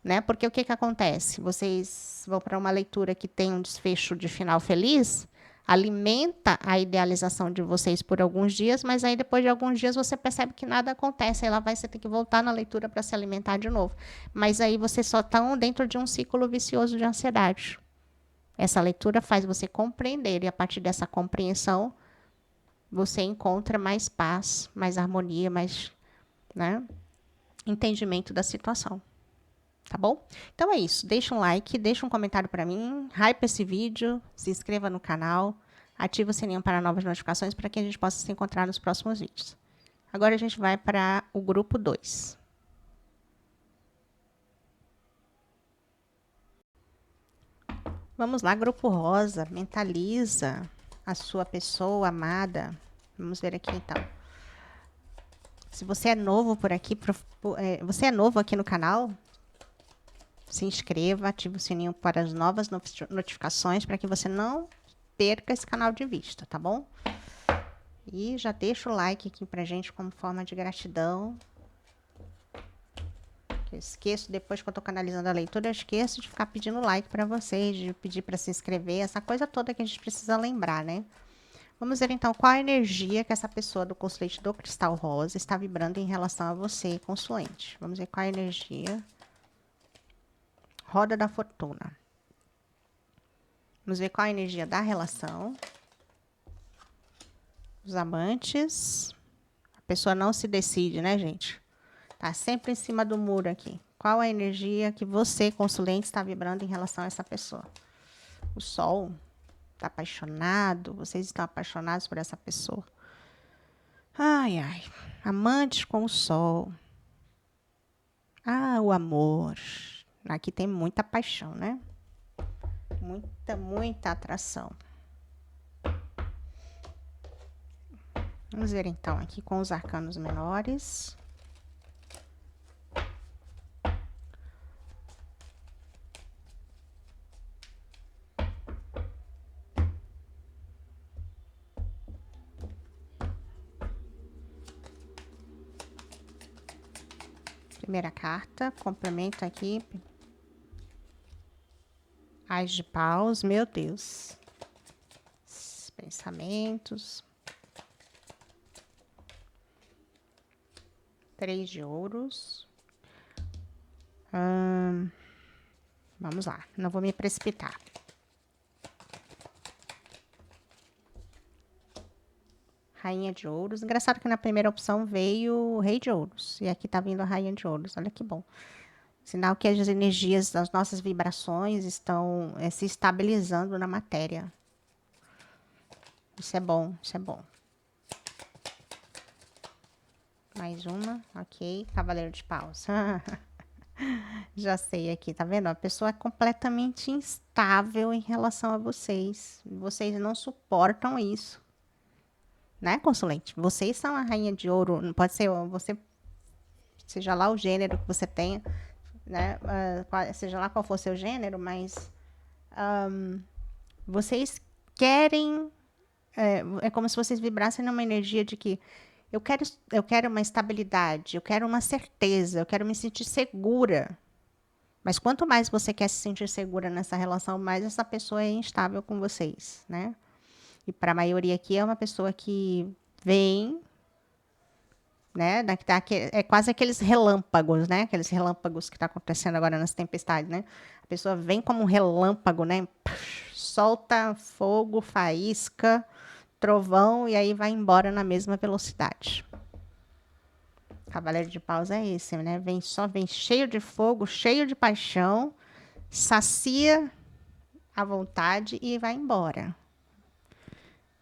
né? Porque o que acontece? Vocês vão para uma leitura que tem um desfecho de final feliz, alimenta a idealização de vocês por alguns dias, mas aí depois de alguns dias você percebe que nada acontece, aí lá vai você ter que voltar na leitura para se alimentar de novo. Mas aí vocês só estão dentro de um ciclo vicioso de ansiedade. Essa leitura faz você compreender e a partir dessa compreensão você encontra mais paz, mais harmonia, mais, né, entendimento da situação. Tá bom? Então é isso. Deixa um like, deixa um comentário para mim, hype esse vídeo, se inscreva no canal, ativa o sininho para novas notificações para que a gente possa se encontrar nos próximos vídeos. Agora a gente vai para o grupo 2. Vamos lá, grupo rosa, mentaliza a sua pessoa amada. Vamos ver aqui então. Se você é novo por aqui, você é novo aqui no canal, se inscreva, ative o sininho para as novas notificações para que você não perca esse canal de vista, tá bom? E já deixa o like aqui pra gente como forma de gratidão. Eu esqueço, depois que eu tô canalizando a leitura, eu esqueço de ficar pedindo like para vocês, de pedir para se inscrever, essa coisa toda que a gente precisa lembrar, né? Vamos ver então qual a energia que essa pessoa do consulente do cristal rosa está vibrando em relação a você, consulente. Vamos ver qual a energia. Roda da fortuna. Vamos ver qual a energia da relação. Os amantes. A pessoa não se decide, né, gente? Tá sempre em cima do muro aqui. Qual a energia que você, consulente, está vibrando em relação a essa pessoa? O sol. Tá apaixonado? Vocês estão apaixonados por essa pessoa? Ai, ai. Amantes com o sol. Ah, o amor. Aqui tem muita paixão, né? Muita atração. Vamos ver então aqui com os arcanos menores. Primeira carta, complemento aqui. Ás de paus, meu Deus. Pensamentos. 3 de ouros. Vamos lá, não vou me precipitar. Rainha de ouros. Engraçado que na primeira opção veio o rei de ouros. E aqui tá vindo a rainha de ouros. Olha que bom. Sinal que as energias das nossas vibrações estão se estabilizando na matéria. Isso é bom, isso é bom. Mais uma, ok. Cavaleiro de paus. Já sei aqui, tá vendo? A pessoa é completamente instável em relação a vocês. Vocês não suportam isso. Né, consulente? Vocês são a rainha de ouro. Não pode ser você, seja lá o gênero que você tenha, né? Seja lá qual for seu gênero, mas vocês querem. É como se vocês vibrassem numa energia de que eu quero uma estabilidade, eu quero uma certeza, eu quero me sentir segura. Mas quanto mais você quer se sentir segura nessa relação, mais essa pessoa é instável com vocês, né? E para a maioria aqui é uma pessoa que vem, né? É quase aqueles relâmpagos, né? Aqueles relâmpagos que está acontecendo agora nas tempestades, né? A pessoa vem como um relâmpago, né? Solta fogo, faísca, trovão e aí vai embora na mesma velocidade. Cavaleiro de Paus é esse, né? Vem cheio de fogo, cheio de paixão, sacia a vontade e vai embora.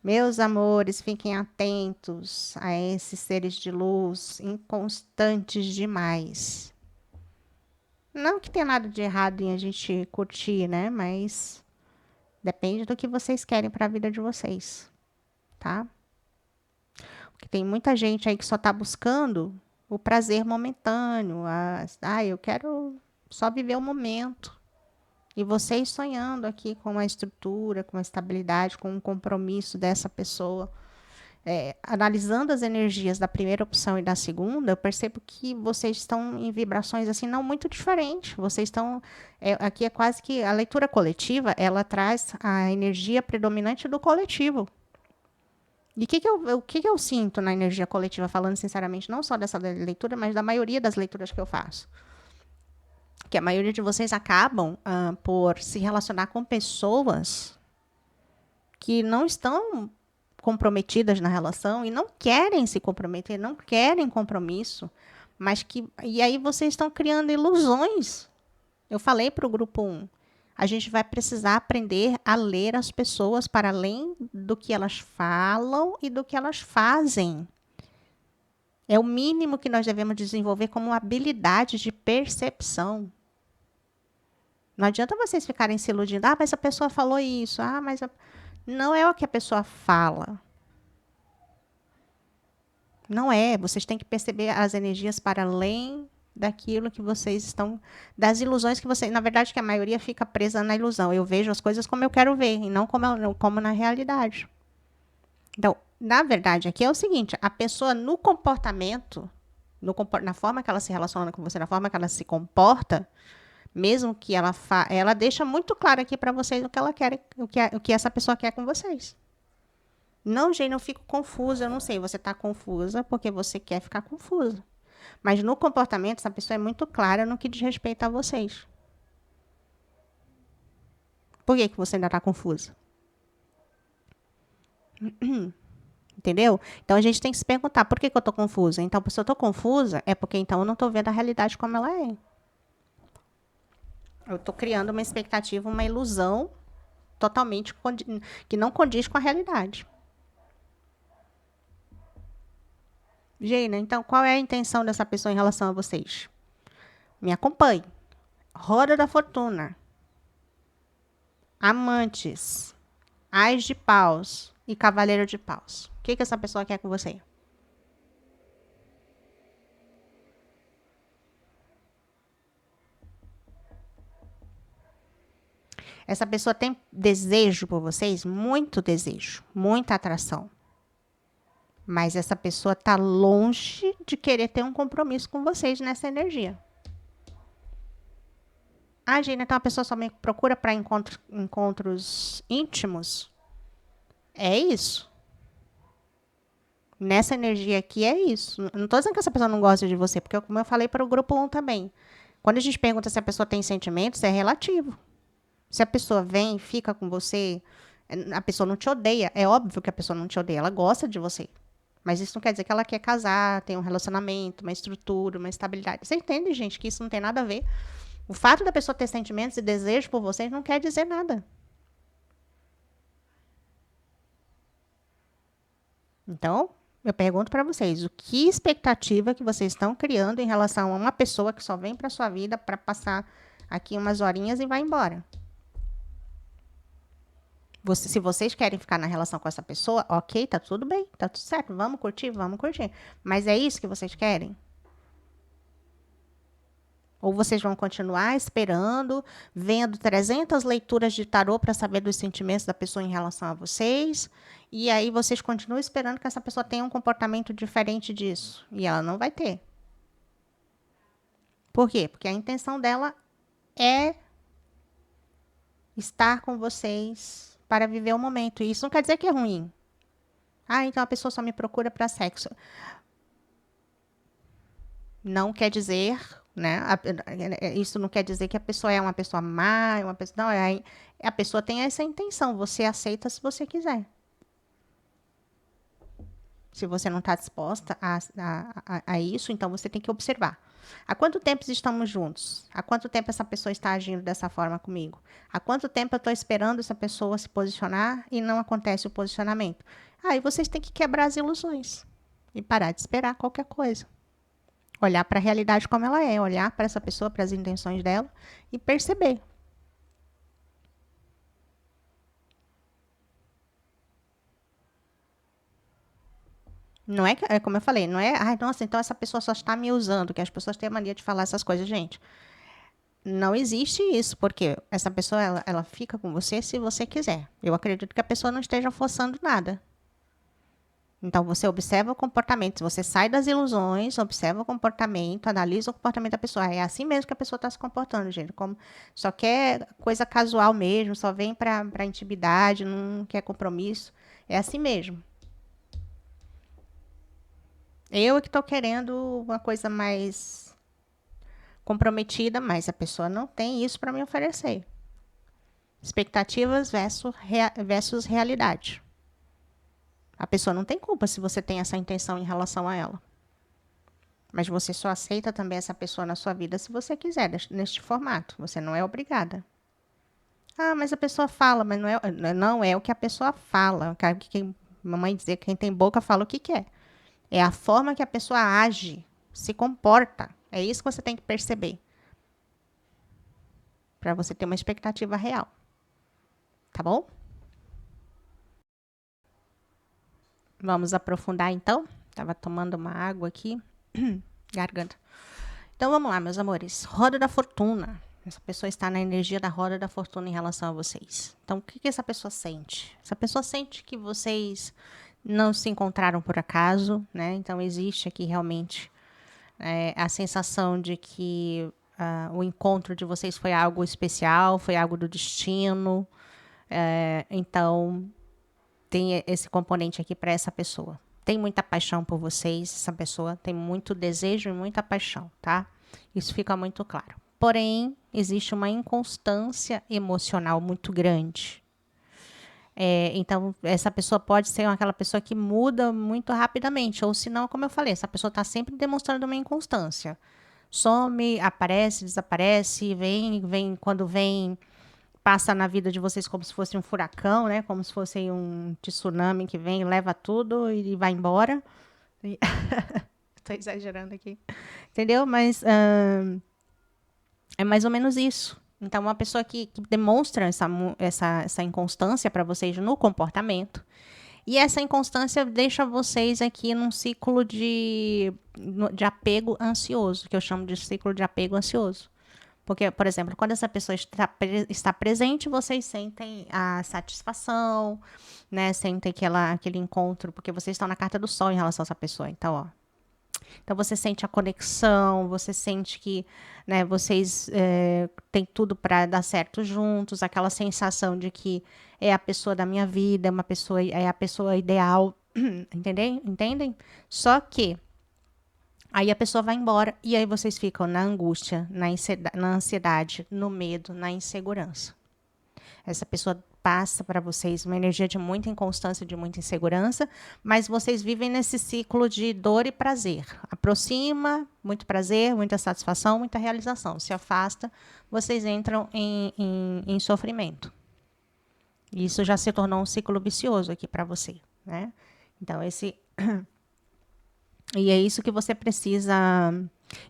Meus amores, fiquem atentos a esses seres de luz inconstantes demais. Não que tenha nada de errado em a gente curtir, né? Mas depende do que vocês querem para a vida de vocês, tá? Porque tem muita gente aí que só está buscando o prazer momentâneo. Eu quero só viver o momento. E vocês sonhando aqui com uma estrutura, com uma estabilidade, com um compromisso dessa pessoa. Analisando as energias da primeira opção e da segunda, eu percebo que vocês estão em vibrações assim não muito diferentes. Vocês estão aqui é quase que a leitura coletiva, ela traz a energia predominante do coletivo. E o que eu sinto na energia coletiva, falando sinceramente, não só dessa leitura, mas da maioria das leituras que eu faço? Que a maioria de vocês acabam por se relacionar com pessoas que não estão comprometidas na relação e não querem se comprometer, não querem compromisso, e aí vocês estão criando ilusões. Eu falei para o grupo 1, a gente vai precisar aprender a ler as pessoas para além do que elas falam e do que elas fazem. É o mínimo que nós devemos desenvolver como habilidade de percepção. Não adianta vocês ficarem se iludindo. Mas a pessoa falou isso. Não é o que a pessoa fala. Não é. Vocês têm que perceber as energias para além daquilo que vocês estão... Das ilusões que vocês... Na verdade, que a maioria fica presa na ilusão. Eu vejo as coisas como eu quero ver e não como na realidade. Então, na verdade, aqui é o seguinte. A pessoa no comportamento, na forma que ela se relaciona com você, na forma que ela se comporta... Mesmo que ela deixa muito claro aqui para vocês o que ela quer, o que essa pessoa quer com vocês. Não, gente, eu fico confusa, eu não sei, você está confusa porque você quer ficar confusa. Mas no comportamento, essa pessoa é muito clara no que diz respeito a vocês. Por que você ainda está confusa? Entendeu? Então a gente tem que se perguntar, por que eu estou confusa? Então, se eu estou confusa, é porque então eu não estou vendo a realidade como ela é. Eu estou criando uma expectativa, uma ilusão totalmente que não condiz com a realidade. Gina, então qual é a intenção dessa pessoa em relação a vocês? Me acompanhe. Roda da Fortuna. Amantes. Ás de Paus e Cavaleiro de Paus. O que essa pessoa quer com você? Essa pessoa tem desejo por vocês? Muito desejo. Muita atração. Mas essa pessoa está longe de querer ter um compromisso com vocês nessa energia. Gina, então a pessoa só me procura para encontros íntimos? É isso. Nessa energia aqui é isso. Não estou dizendo que essa pessoa não gosta de você, porque como eu falei para o grupo 1 também. Quando a gente pergunta se a pessoa tem sentimentos, é relativo. Se a pessoa vem e fica com você, a pessoa não te odeia. É óbvio que a pessoa não te odeia, ela gosta de você. Mas isso não quer dizer que ela quer casar, ter um relacionamento, uma estrutura, uma estabilidade. Você entende, gente, que isso não tem nada a ver. O fato da pessoa ter sentimentos e desejos por vocês não quer dizer nada. Então, eu pergunto para vocês, que expectativa que vocês estão criando em relação a uma pessoa que só vem para sua vida para passar aqui umas horinhas e vai embora? Se vocês querem ficar na relação com essa pessoa, ok, tá tudo bem, tá tudo certo, vamos curtir, vamos curtir. Mas é isso que vocês querem? Ou vocês vão continuar esperando, vendo 300 leituras de tarô para saber dos sentimentos da pessoa em relação a vocês, e aí vocês continuam esperando que essa pessoa tenha um comportamento diferente disso, e ela não vai ter. Por quê? Porque a intenção dela é estar com vocês para viver o momento. E isso não quer dizer que é ruim. Então a pessoa só me procura para sexo. Não quer dizer, né? Isso não quer dizer que a pessoa é uma pessoa má, é uma pessoa, não, a pessoa tem essa intenção, você aceita se você quiser. Se você não está disposta a isso, então você tem que observar. Há quanto tempo estamos juntos? Há quanto tempo essa pessoa está agindo dessa forma comigo? Há quanto tempo eu estou esperando essa pessoa se posicionar e não acontece o posicionamento? Aí vocês têm que quebrar as ilusões e parar de esperar qualquer coisa. Olhar para a realidade como ela é, olhar para essa pessoa, para as intenções dela e perceber. Não é, é como eu falei, não é, ai, nossa, então essa pessoa só está me usando, que as pessoas têm a mania de falar essas coisas, gente. Não existe isso, porque essa pessoa, ela fica com você se você quiser. Eu acredito que a pessoa não esteja forçando nada. Então, você observa o comportamento. Se você sai das ilusões, observa o comportamento, analisa o comportamento da pessoa. É assim mesmo que a pessoa está se comportando, gente. Como só quer coisa casual mesmo, só vem para intimidade, não quer compromisso. É assim mesmo. Eu é que estou querendo uma coisa mais comprometida, mas a pessoa não tem isso para me oferecer. Expectativas versus realidade. A pessoa não tem culpa se você tem essa intenção em relação a ela. Mas você só aceita também essa pessoa na sua vida se você quiser, neste formato. Você não é obrigada. Ah, mas a pessoa fala, mas não é o que a pessoa fala. Mamãe dizia que quem tem boca fala o que quer. É a forma que a pessoa age, se comporta. É isso que você tem que perceber. Para você ter uma expectativa real. Tá bom? Vamos aprofundar então? Tava tomando uma água aqui. Garganta. Então vamos lá, meus amores. Roda da fortuna. Essa pessoa está na energia da roda da fortuna em relação a vocês. Então, o que essa pessoa sente? Essa pessoa sente que vocês não se encontraram por acaso, né? Então, existe aqui realmente a sensação de que o encontro de vocês foi algo especial, foi algo do destino. Então, tem esse componente aqui para essa pessoa. Tem muita paixão por vocês, essa pessoa tem muito desejo e muita paixão, tá? Isso fica muito claro. Porém, existe uma inconstância emocional muito grande. Então, essa pessoa pode ser aquela pessoa que muda muito rapidamente, ou se não, como eu falei, essa pessoa está sempre demonstrando uma inconstância. Some, aparece, desaparece, vem, quando vem, passa na vida de vocês como se fosse um furacão, né? Como se fosse um tsunami que vem, leva tudo e vai embora. Estou exagerando aqui. Entendeu? Mas é mais ou menos isso. Então, uma pessoa que demonstra essa inconstância para vocês no comportamento. E essa inconstância deixa vocês aqui num ciclo de apego ansioso, que eu chamo de ciclo de apego ansioso. Porque, por exemplo, quando essa pessoa está presente, vocês sentem a satisfação, né? Sentem aquele encontro, porque vocês estão na carta do sol em relação a essa pessoa. Então, ó. Então, você sente a conexão, você sente que, né, vocês têm tudo para dar certo juntos, aquela sensação de que é a pessoa da minha vida, é a pessoa ideal, entendem? Só que aí a pessoa vai embora e aí vocês ficam na angústia, na ansiedade, no medo, na insegurança. Essa pessoa passa para vocês uma energia de muita inconstância, de muita insegurança, mas vocês vivem nesse ciclo de dor e prazer. Aproxima, muito prazer, muita satisfação, muita realização. Se afasta, vocês entram em sofrimento. Isso já se tornou um ciclo vicioso aqui para você, né? Então, e é isso que você precisa.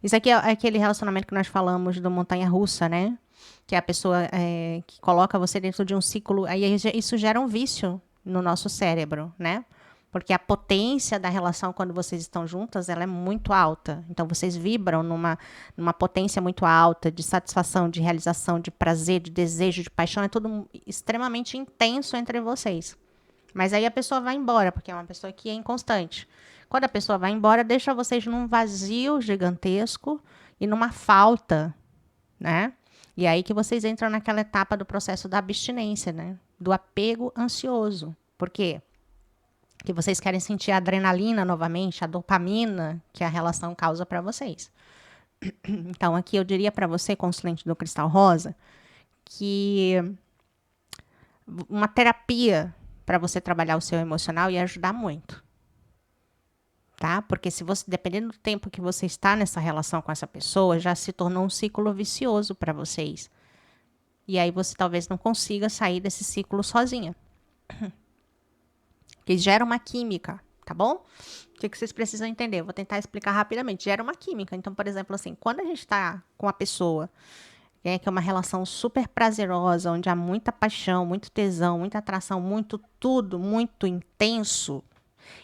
Isso aqui é aquele relacionamento que nós falamos do montanha-russa, né? Que é a pessoa que coloca você dentro de um ciclo. Aí isso gera um vício no nosso cérebro, né? Porque a potência da relação quando vocês estão juntas, ela é muito alta. Então, vocês vibram numa potência muito alta de satisfação, de realização, de prazer, de desejo, de paixão. É tudo extremamente intenso entre vocês. Mas aí a pessoa vai embora, porque é uma pessoa que é inconstante. Quando a pessoa vai embora, deixa vocês num vazio gigantesco e numa falta, né? E aí que vocês entram naquela etapa do processo da abstinência, né? Do apego ansioso. Por quê? Que vocês querem sentir a adrenalina novamente, a dopamina que a relação causa para vocês. Então, aqui eu diria para você, consulente do Cristal Rosa, que uma terapia para você trabalhar o seu emocional ia ajudar muito. Tá? Porque se você, dependendo do tempo que você está nessa relação com essa pessoa, já se tornou um ciclo vicioso para vocês. E aí você talvez não consiga sair desse ciclo sozinha. Que gera uma química, tá bom? O que vocês precisam entender? Eu vou tentar explicar rapidamente. Gera uma química. Então, por exemplo, assim, quando a gente está com a pessoa, que é uma relação super prazerosa, onde há muita paixão, muito tesão, muita atração, muito tudo, muito intenso.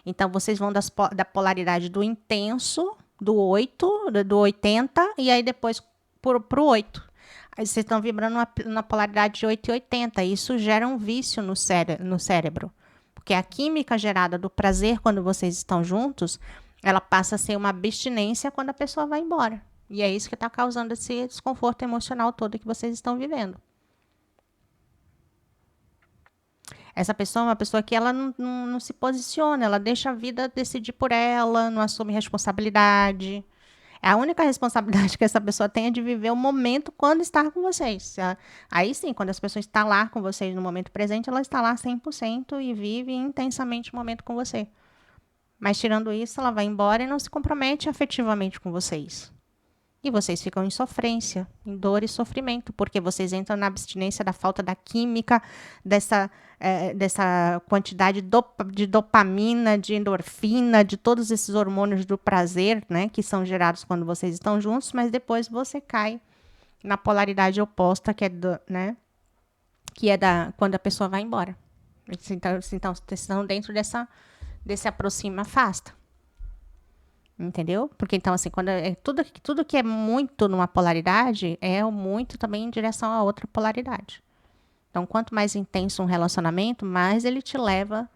Então, vocês vão da polaridade do intenso, do 8, do 80, e aí depois pro 8. Aí vocês estão vibrando na polaridade de 8 e 80. Isso gera um vício no cérebro. Porque a química gerada do prazer quando vocês estão juntos, ela passa a ser uma abstinência quando a pessoa vai embora. E é isso que está causando esse desconforto emocional todo que vocês estão vivendo. Essa pessoa é uma pessoa que ela não se posiciona, ela deixa a vida decidir por ela, não assume responsabilidade. A única responsabilidade que essa pessoa tem é de viver o momento quando está com vocês. Aí sim, quando as pessoas estão lá com vocês no momento presente, ela está lá 100% e vive intensamente o momento com você. Mas tirando isso, ela vai embora e não se compromete afetivamente com vocês. E vocês ficam em sofrência, em dor e sofrimento, porque vocês entram na abstinência da falta da química, dessa quantidade de dopamina, de endorfina, de todos esses hormônios do prazer, né, que são gerados quando vocês estão juntos, mas depois você cai na polaridade oposta, que é quando a pessoa vai embora. Então vocês estão dentro desse aproxima-afasta. Entendeu? Porque então, assim, quando tudo que é muito numa polaridade é o muito também em direção a outra polaridade. Então, quanto mais intenso um relacionamento, mais ele te leva,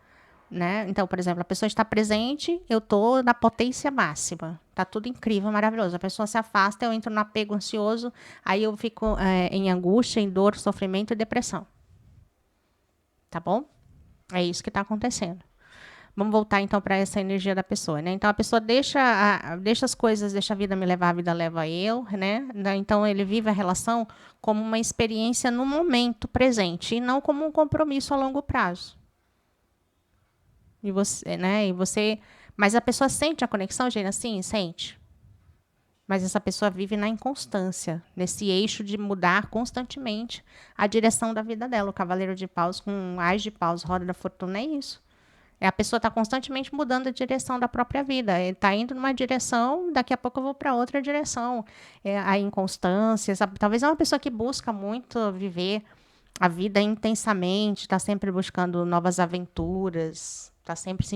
né? Então, por exemplo, a pessoa está presente, eu estou na potência máxima. Tá tudo incrível, maravilhoso. A pessoa se afasta, eu entro no apego ansioso, aí eu fico em angústia, em dor, sofrimento e depressão. Tá bom? É isso que está acontecendo. Vamos voltar, então, para essa energia da pessoa, né? Então, a pessoa deixa as coisas, deixa a vida me levar, a vida leva eu, né? Então, ele vive a relação como uma experiência no momento presente e não como um compromisso a longo prazo. E você, né? Mas a pessoa sente a conexão, Gina? Sim, sente. Mas essa pessoa vive na inconstância, nesse eixo de mudar constantemente a direção da vida dela. O Cavaleiro de Paus com Ás de Paus, Roda da Fortuna, é isso. A pessoa está constantemente mudando a direção da própria vida. Ele está indo numa direção, daqui a pouco eu vou para outra direção. A inconstância, sabe? Talvez é uma pessoa que busca muito viver a vida intensamente, está sempre buscando novas aventuras, está sempre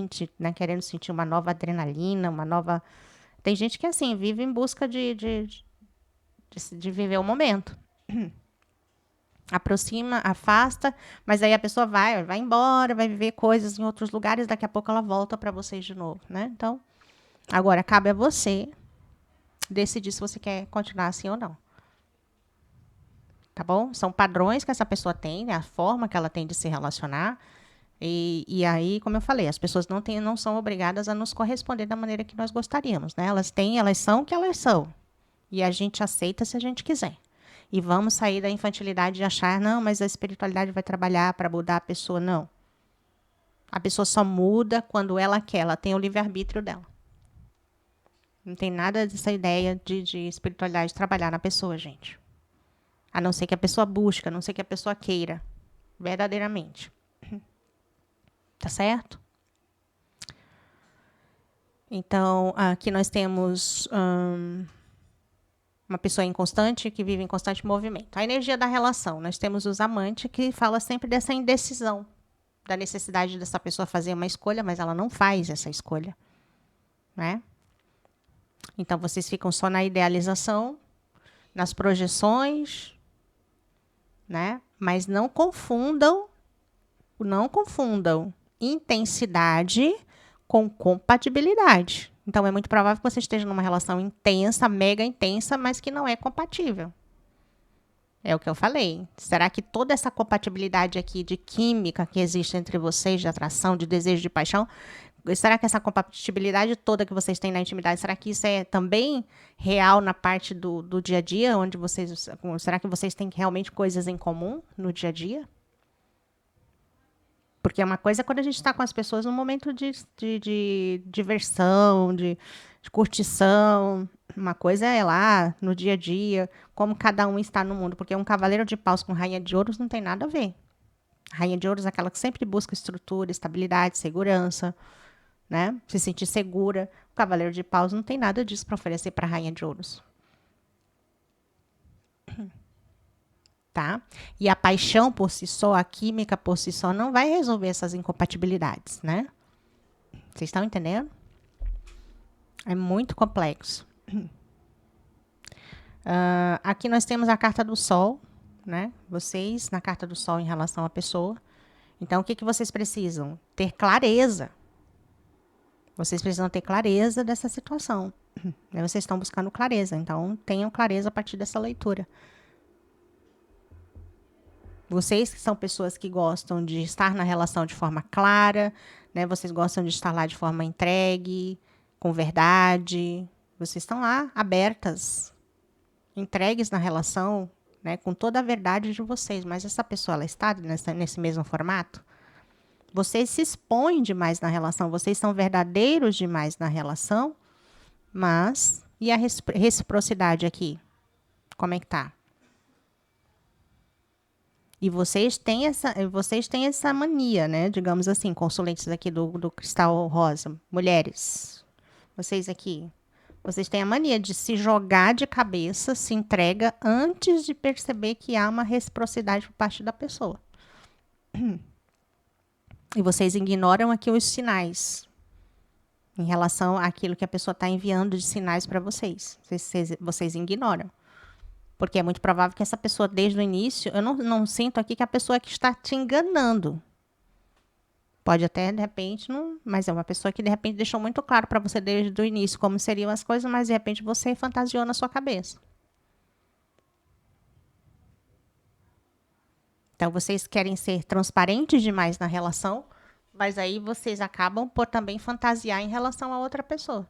querendo sentir uma nova adrenalina, uma nova... Tem gente que, assim, vive em busca de viver o momento. Aproxima, afasta, mas aí a pessoa vai embora, vai viver coisas em outros lugares, daqui a pouco ela volta para vocês de novo, né? Então, agora cabe a você decidir se você quer continuar assim ou não. Tá bom? São padrões que essa pessoa tem, né? A forma que ela tem de se relacionar. E aí, como eu falei, as pessoas não são obrigadas a nos corresponder da maneira que nós gostaríamos, né? Elas são o que elas são. E a gente aceita se a gente quiser. E vamos sair da infantilidade de achar, não, mas a espiritualidade vai trabalhar para mudar a pessoa. Não. A pessoa só muda quando ela quer, ela tem o livre-arbítrio dela. Não tem nada dessa ideia de espiritualidade trabalhar na pessoa, gente. A não ser que a pessoa busque, a não ser que a pessoa queira. Verdadeiramente. Tá certo? Então, aqui nós temos... uma pessoa inconstante, que vive em constante movimento. A energia da relação. Nós temos os amantes, que fala sempre dessa indecisão, da necessidade dessa pessoa fazer uma escolha, mas ela não faz essa escolha. Né? Então, vocês ficam só na idealização, nas projeções, né? Mas não confundam intensidade com compatibilidade. Então, é muito provável que você esteja numa relação intensa, mega intensa, mas que não é compatível. É o que eu falei. Será que toda essa compatibilidade aqui de química que existe entre vocês, de atração, de desejo, de paixão, será que essa compatibilidade toda que vocês têm na intimidade, será que isso é também real na parte do dia a dia, onde vocês, será que vocês têm realmente coisas em comum no dia a dia? Porque uma coisa é quando a gente está com as pessoas num momento de diversão, de curtição. Uma coisa é lá, no dia a dia, como cada um está no mundo. Porque um cavaleiro de paus com rainha de ouros não tem nada a ver. A rainha de ouros é aquela que sempre busca estrutura, estabilidade, segurança, né? Se sentir segura. O cavaleiro de paus não tem nada disso para oferecer para a rainha de ouros. Tá? E a paixão por si só, a química por si só, não vai resolver essas incompatibilidades, né? Vocês estão entendendo? É muito complexo. Aqui nós temos a carta do Sol, né? Vocês na carta do Sol em relação à pessoa. Então, o que vocês precisam? Ter clareza. Vocês precisam ter clareza dessa situação. Vocês estão buscando clareza, então tenham clareza a partir dessa leitura. Vocês que são pessoas que gostam de estar na relação de forma clara, né? Vocês gostam de estar lá de forma entregue, com verdade. Vocês estão lá abertas, entregues na relação, né, com toda a verdade de vocês. Mas essa pessoa, ela está nesse mesmo formato? Vocês se expõem demais na relação, vocês são verdadeiros demais na relação, mas e a reciprocidade aqui? Como é que tá? E vocês têm essa mania, né? Digamos assim, consulentes aqui do Cristal Rosa, mulheres, vocês aqui, vocês têm a mania de se jogar de cabeça, se entrega antes de perceber que há uma reciprocidade por parte da pessoa. E vocês ignoram aqui os sinais em relação àquilo que a pessoa está enviando de sinais para vocês. Vocês ignoram. Porque é muito provável que essa pessoa, desde o início, eu não sinto aqui que a pessoa é que está te enganando. Pode até, de repente, não, mas é uma pessoa que, de repente, deixou muito claro para você desde o início como seriam as coisas, mas, de repente, você fantasiou na sua cabeça. Então, vocês querem ser transparentes demais na relação, mas aí vocês acabam por também fantasiar em relação a outra pessoa.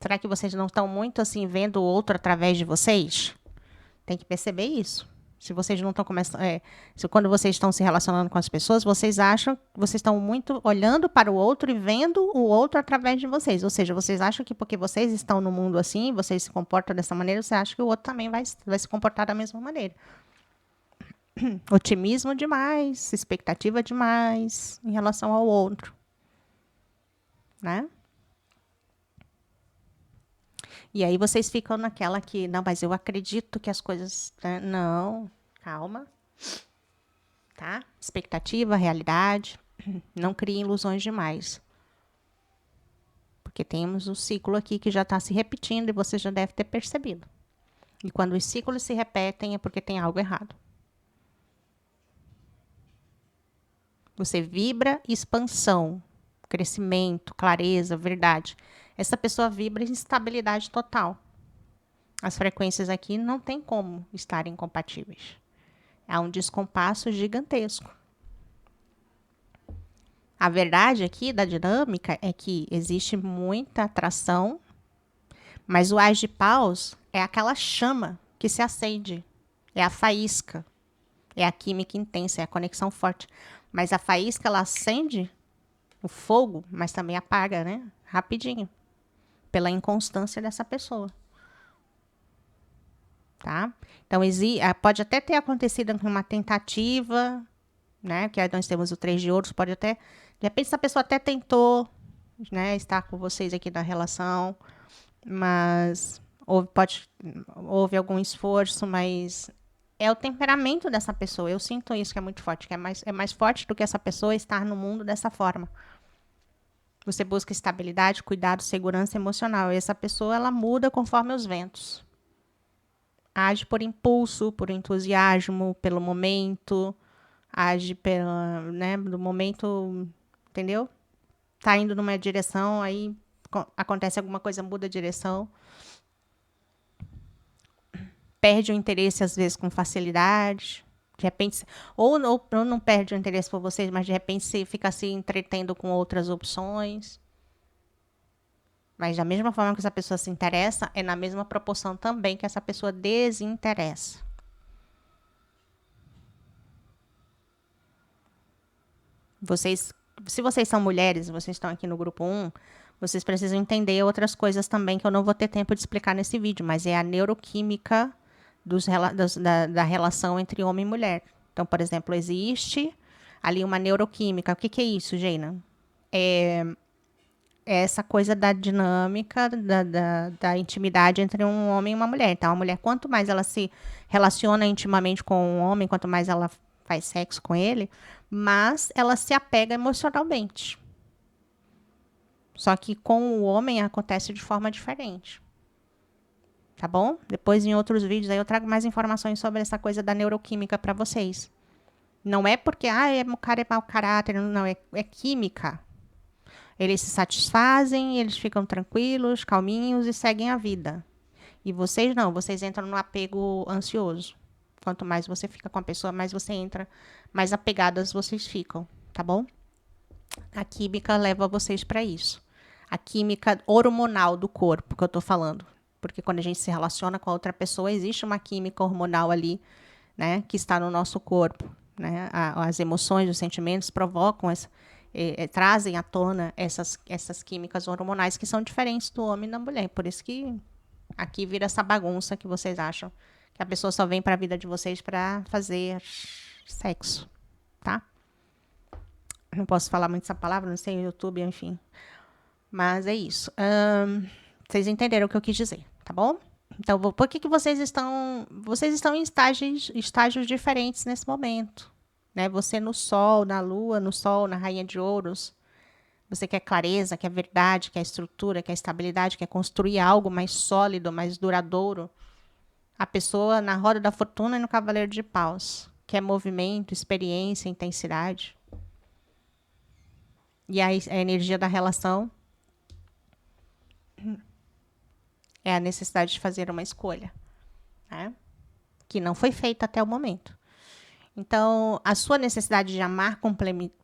Será que vocês não estão muito assim vendo o outro através de vocês? Tem que perceber isso. Se vocês não estão começando, quando vocês estão se relacionando com as pessoas, vocês acham que vocês estão muito olhando para o outro e vendo o outro através de vocês. Ou seja, vocês acham que porque vocês estão no mundo assim, vocês se comportam dessa maneira, você acha que o outro também vai se comportar da mesma maneira. Otimismo demais, expectativa demais em relação ao outro, né? E aí vocês ficam naquela que, não, mas eu acredito que as coisas, né? Não, calma, tá? Expectativa, realidade, não criem ilusões demais. Porque temos um ciclo aqui que já está se repetindo e você já deve ter percebido. E quando os ciclos se repetem é porque tem algo errado. Você vibra expansão, crescimento, clareza, verdade. Essa pessoa vibra instabilidade total. As frequências aqui não tem como estarem compatíveis. Há um descompasso gigantesco. A verdade aqui da dinâmica é que existe muita atração, mas o Ás de Paus é aquela chama que se acende. É a faísca. É a química intensa, é a conexão forte. Mas a faísca, ela acende o fogo, mas também apaga, né? Rapidinho. Pela inconstância dessa pessoa. Tá? Então, pode até ter acontecido uma tentativa, né? Que aí nós temos o 3 de ouros, pode até... De repente, essa pessoa até tentou, né, estar com vocês aqui na relação, mas houve algum esforço, mas é o temperamento dessa pessoa. Eu sinto isso que é muito forte, que é mais forte do que essa pessoa estar no mundo dessa forma. Você busca estabilidade, cuidado, segurança emocional. E essa pessoa, ela muda conforme os ventos. Age por impulso, por entusiasmo, pelo momento, age né, do momento, entendeu? Tá indo numa direção, aí acontece alguma coisa, muda a direção. perde o interesse às vezes com facilidade. De repente, ou não perde o interesse por vocês, mas de repente você fica se entretendo com outras opções. Mas da mesma forma que essa pessoa se interessa, é na mesma proporção também que essa pessoa desinteressa. Se vocês são mulheres, vocês estão aqui no grupo 1, vocês precisam entender outras coisas também que eu não vou ter tempo de explicar nesse vídeo, mas é a neuroquímica da relação entre homem e mulher. Então, por exemplo, existe ali uma neuroquímica. O que é isso, Geina? É essa coisa da dinâmica, da intimidade entre um homem e uma mulher. Então, a mulher, quanto mais ela se relaciona intimamente com um homem, quanto mais ela faz sexo com ele, mas ela se apega emocionalmente. Só que com o homem acontece de forma diferente. Tá bom? Depois em outros vídeos aí eu trago mais informações sobre essa coisa da neuroquímica para vocês. Não é porque o cara é mau caráter, não, é química. Eles se satisfazem, eles ficam tranquilos, calminhos e seguem a vida. E vocês não, vocês entram no apego ansioso. Quanto mais você fica com a pessoa, mais você entra, mais apegadas vocês ficam, tá bom? A química leva vocês para isso. A química hormonal do corpo que eu tô falando. Porque quando a gente se relaciona com a outra pessoa, existe uma química hormonal ali, né, que está no nosso corpo, né? As emoções, os sentimentos provocam trazem à tona essas químicas hormonais que são diferentes do homem e da mulher. Por isso que aqui vira essa bagunça que vocês acham que a pessoa só vem para a vida de vocês para fazer sexo, tá? Não posso falar muito essa palavra, não sei, no YouTube, enfim. Mas é isso. Vocês entenderam o que eu quis dizer, tá bom? Então, por que vocês estão em estágios diferentes nesse momento? Né? Você no sol, na lua, no sol, na rainha de ouros. Você quer clareza, quer verdade, quer estrutura, quer estabilidade, quer construir algo mais sólido, mais duradouro. A pessoa na roda da fortuna e no cavaleiro de paus. Quer movimento, experiência, intensidade. E a energia da relação é a necessidade de fazer uma escolha, né? Que não foi feita até o momento. Então, a sua necessidade de amar com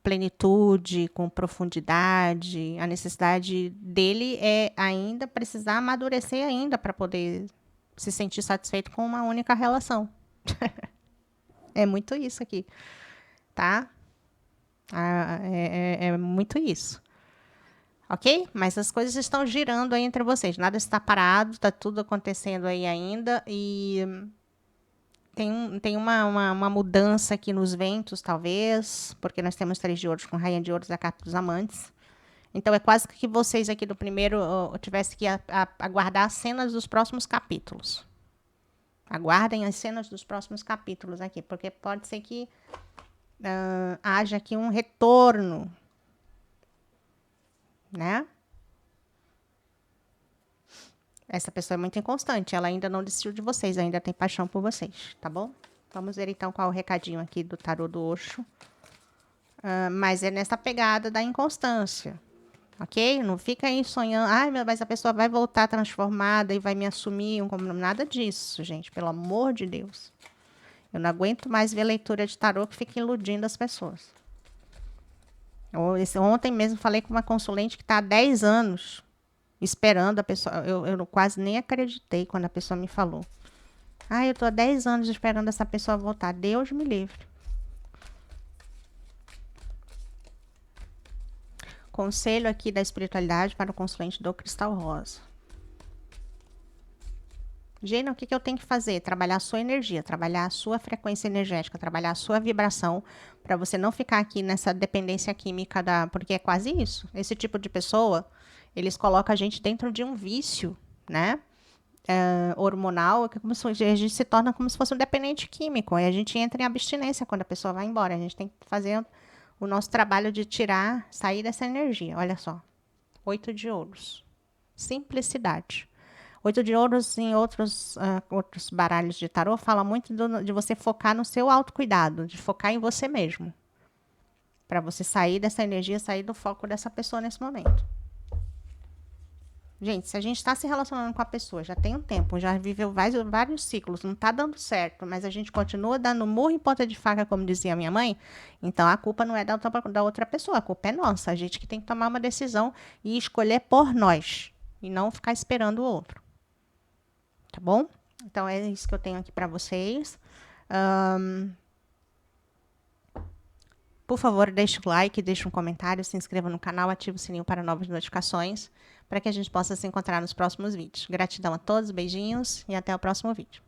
plenitude, com profundidade, a necessidade dele é ainda precisar amadurecer ainda para poder se sentir satisfeito com uma única relação. É muito isso aqui, tá? É muito isso. Ok? Mas as coisas estão girando aí entre vocês. Nada está parado, está tudo acontecendo aí ainda. E tem uma mudança aqui nos ventos, talvez, porque nós temos 3 de ouros com rainha de ouros e a carta dos amantes. Então, é quase que vocês aqui do primeiro tivessem que aguardar as cenas dos próximos capítulos. Aguardem as cenas dos próximos capítulos aqui, porque pode ser que haja aqui um retorno, né? Essa pessoa é muito inconstante, ela ainda não desistiu de vocês, ainda tem paixão por vocês, tá bom? Vamos ver então qual é o recadinho aqui do tarô do Osho. Mas é nessa pegada da inconstância, ok? Não fica aí sonhando, mas a pessoa vai voltar transformada e vai me assumir, nada disso, gente, pelo amor de Deus. Eu não aguento mais ver leitura de tarô que fica iludindo as pessoas. Ontem mesmo falei com uma consulente que está há 10 anos esperando a pessoa. Eu quase nem acreditei quando a pessoa me falou. Eu estou há 10 anos esperando essa pessoa voltar. Deus me livre. Conselho aqui da espiritualidade para o consulente do Cristal Rosa. Geina, o que eu tenho que fazer? Trabalhar a sua energia, trabalhar a sua frequência energética, trabalhar a sua vibração, para você não ficar aqui nessa dependência química porque é quase isso. Esse tipo de pessoa, eles colocam a gente dentro de um vício, né? Hormonal, que a gente se torna como se fosse um dependente químico. E a gente entra em abstinência quando a pessoa vai embora. A gente tem que fazer o nosso trabalho de sair dessa energia. Olha só. 8 de ouros. Simplicidade. 8 de ouros em outros baralhos de tarô fala muito de você focar no seu autocuidado, de focar em você mesmo. Para você sair dessa energia, sair do foco dessa pessoa nesse momento. Gente, se a gente está se relacionando com a pessoa, já tem um tempo, já viveu vários ciclos, não está dando certo, mas a gente continua dando murro em ponta de faca, como dizia a minha mãe, então a culpa não é da outra pessoa, a culpa é nossa. A gente que tem que tomar uma decisão e escolher por nós, e não ficar esperando o outro. Tá bom? Então é isso que eu tenho aqui para vocês. Por favor, deixe o like, deixe um comentário, se inscreva no canal, ative o sininho para novas notificações, para que a gente possa se encontrar nos próximos vídeos. Gratidão a todos, beijinhos e até o próximo vídeo.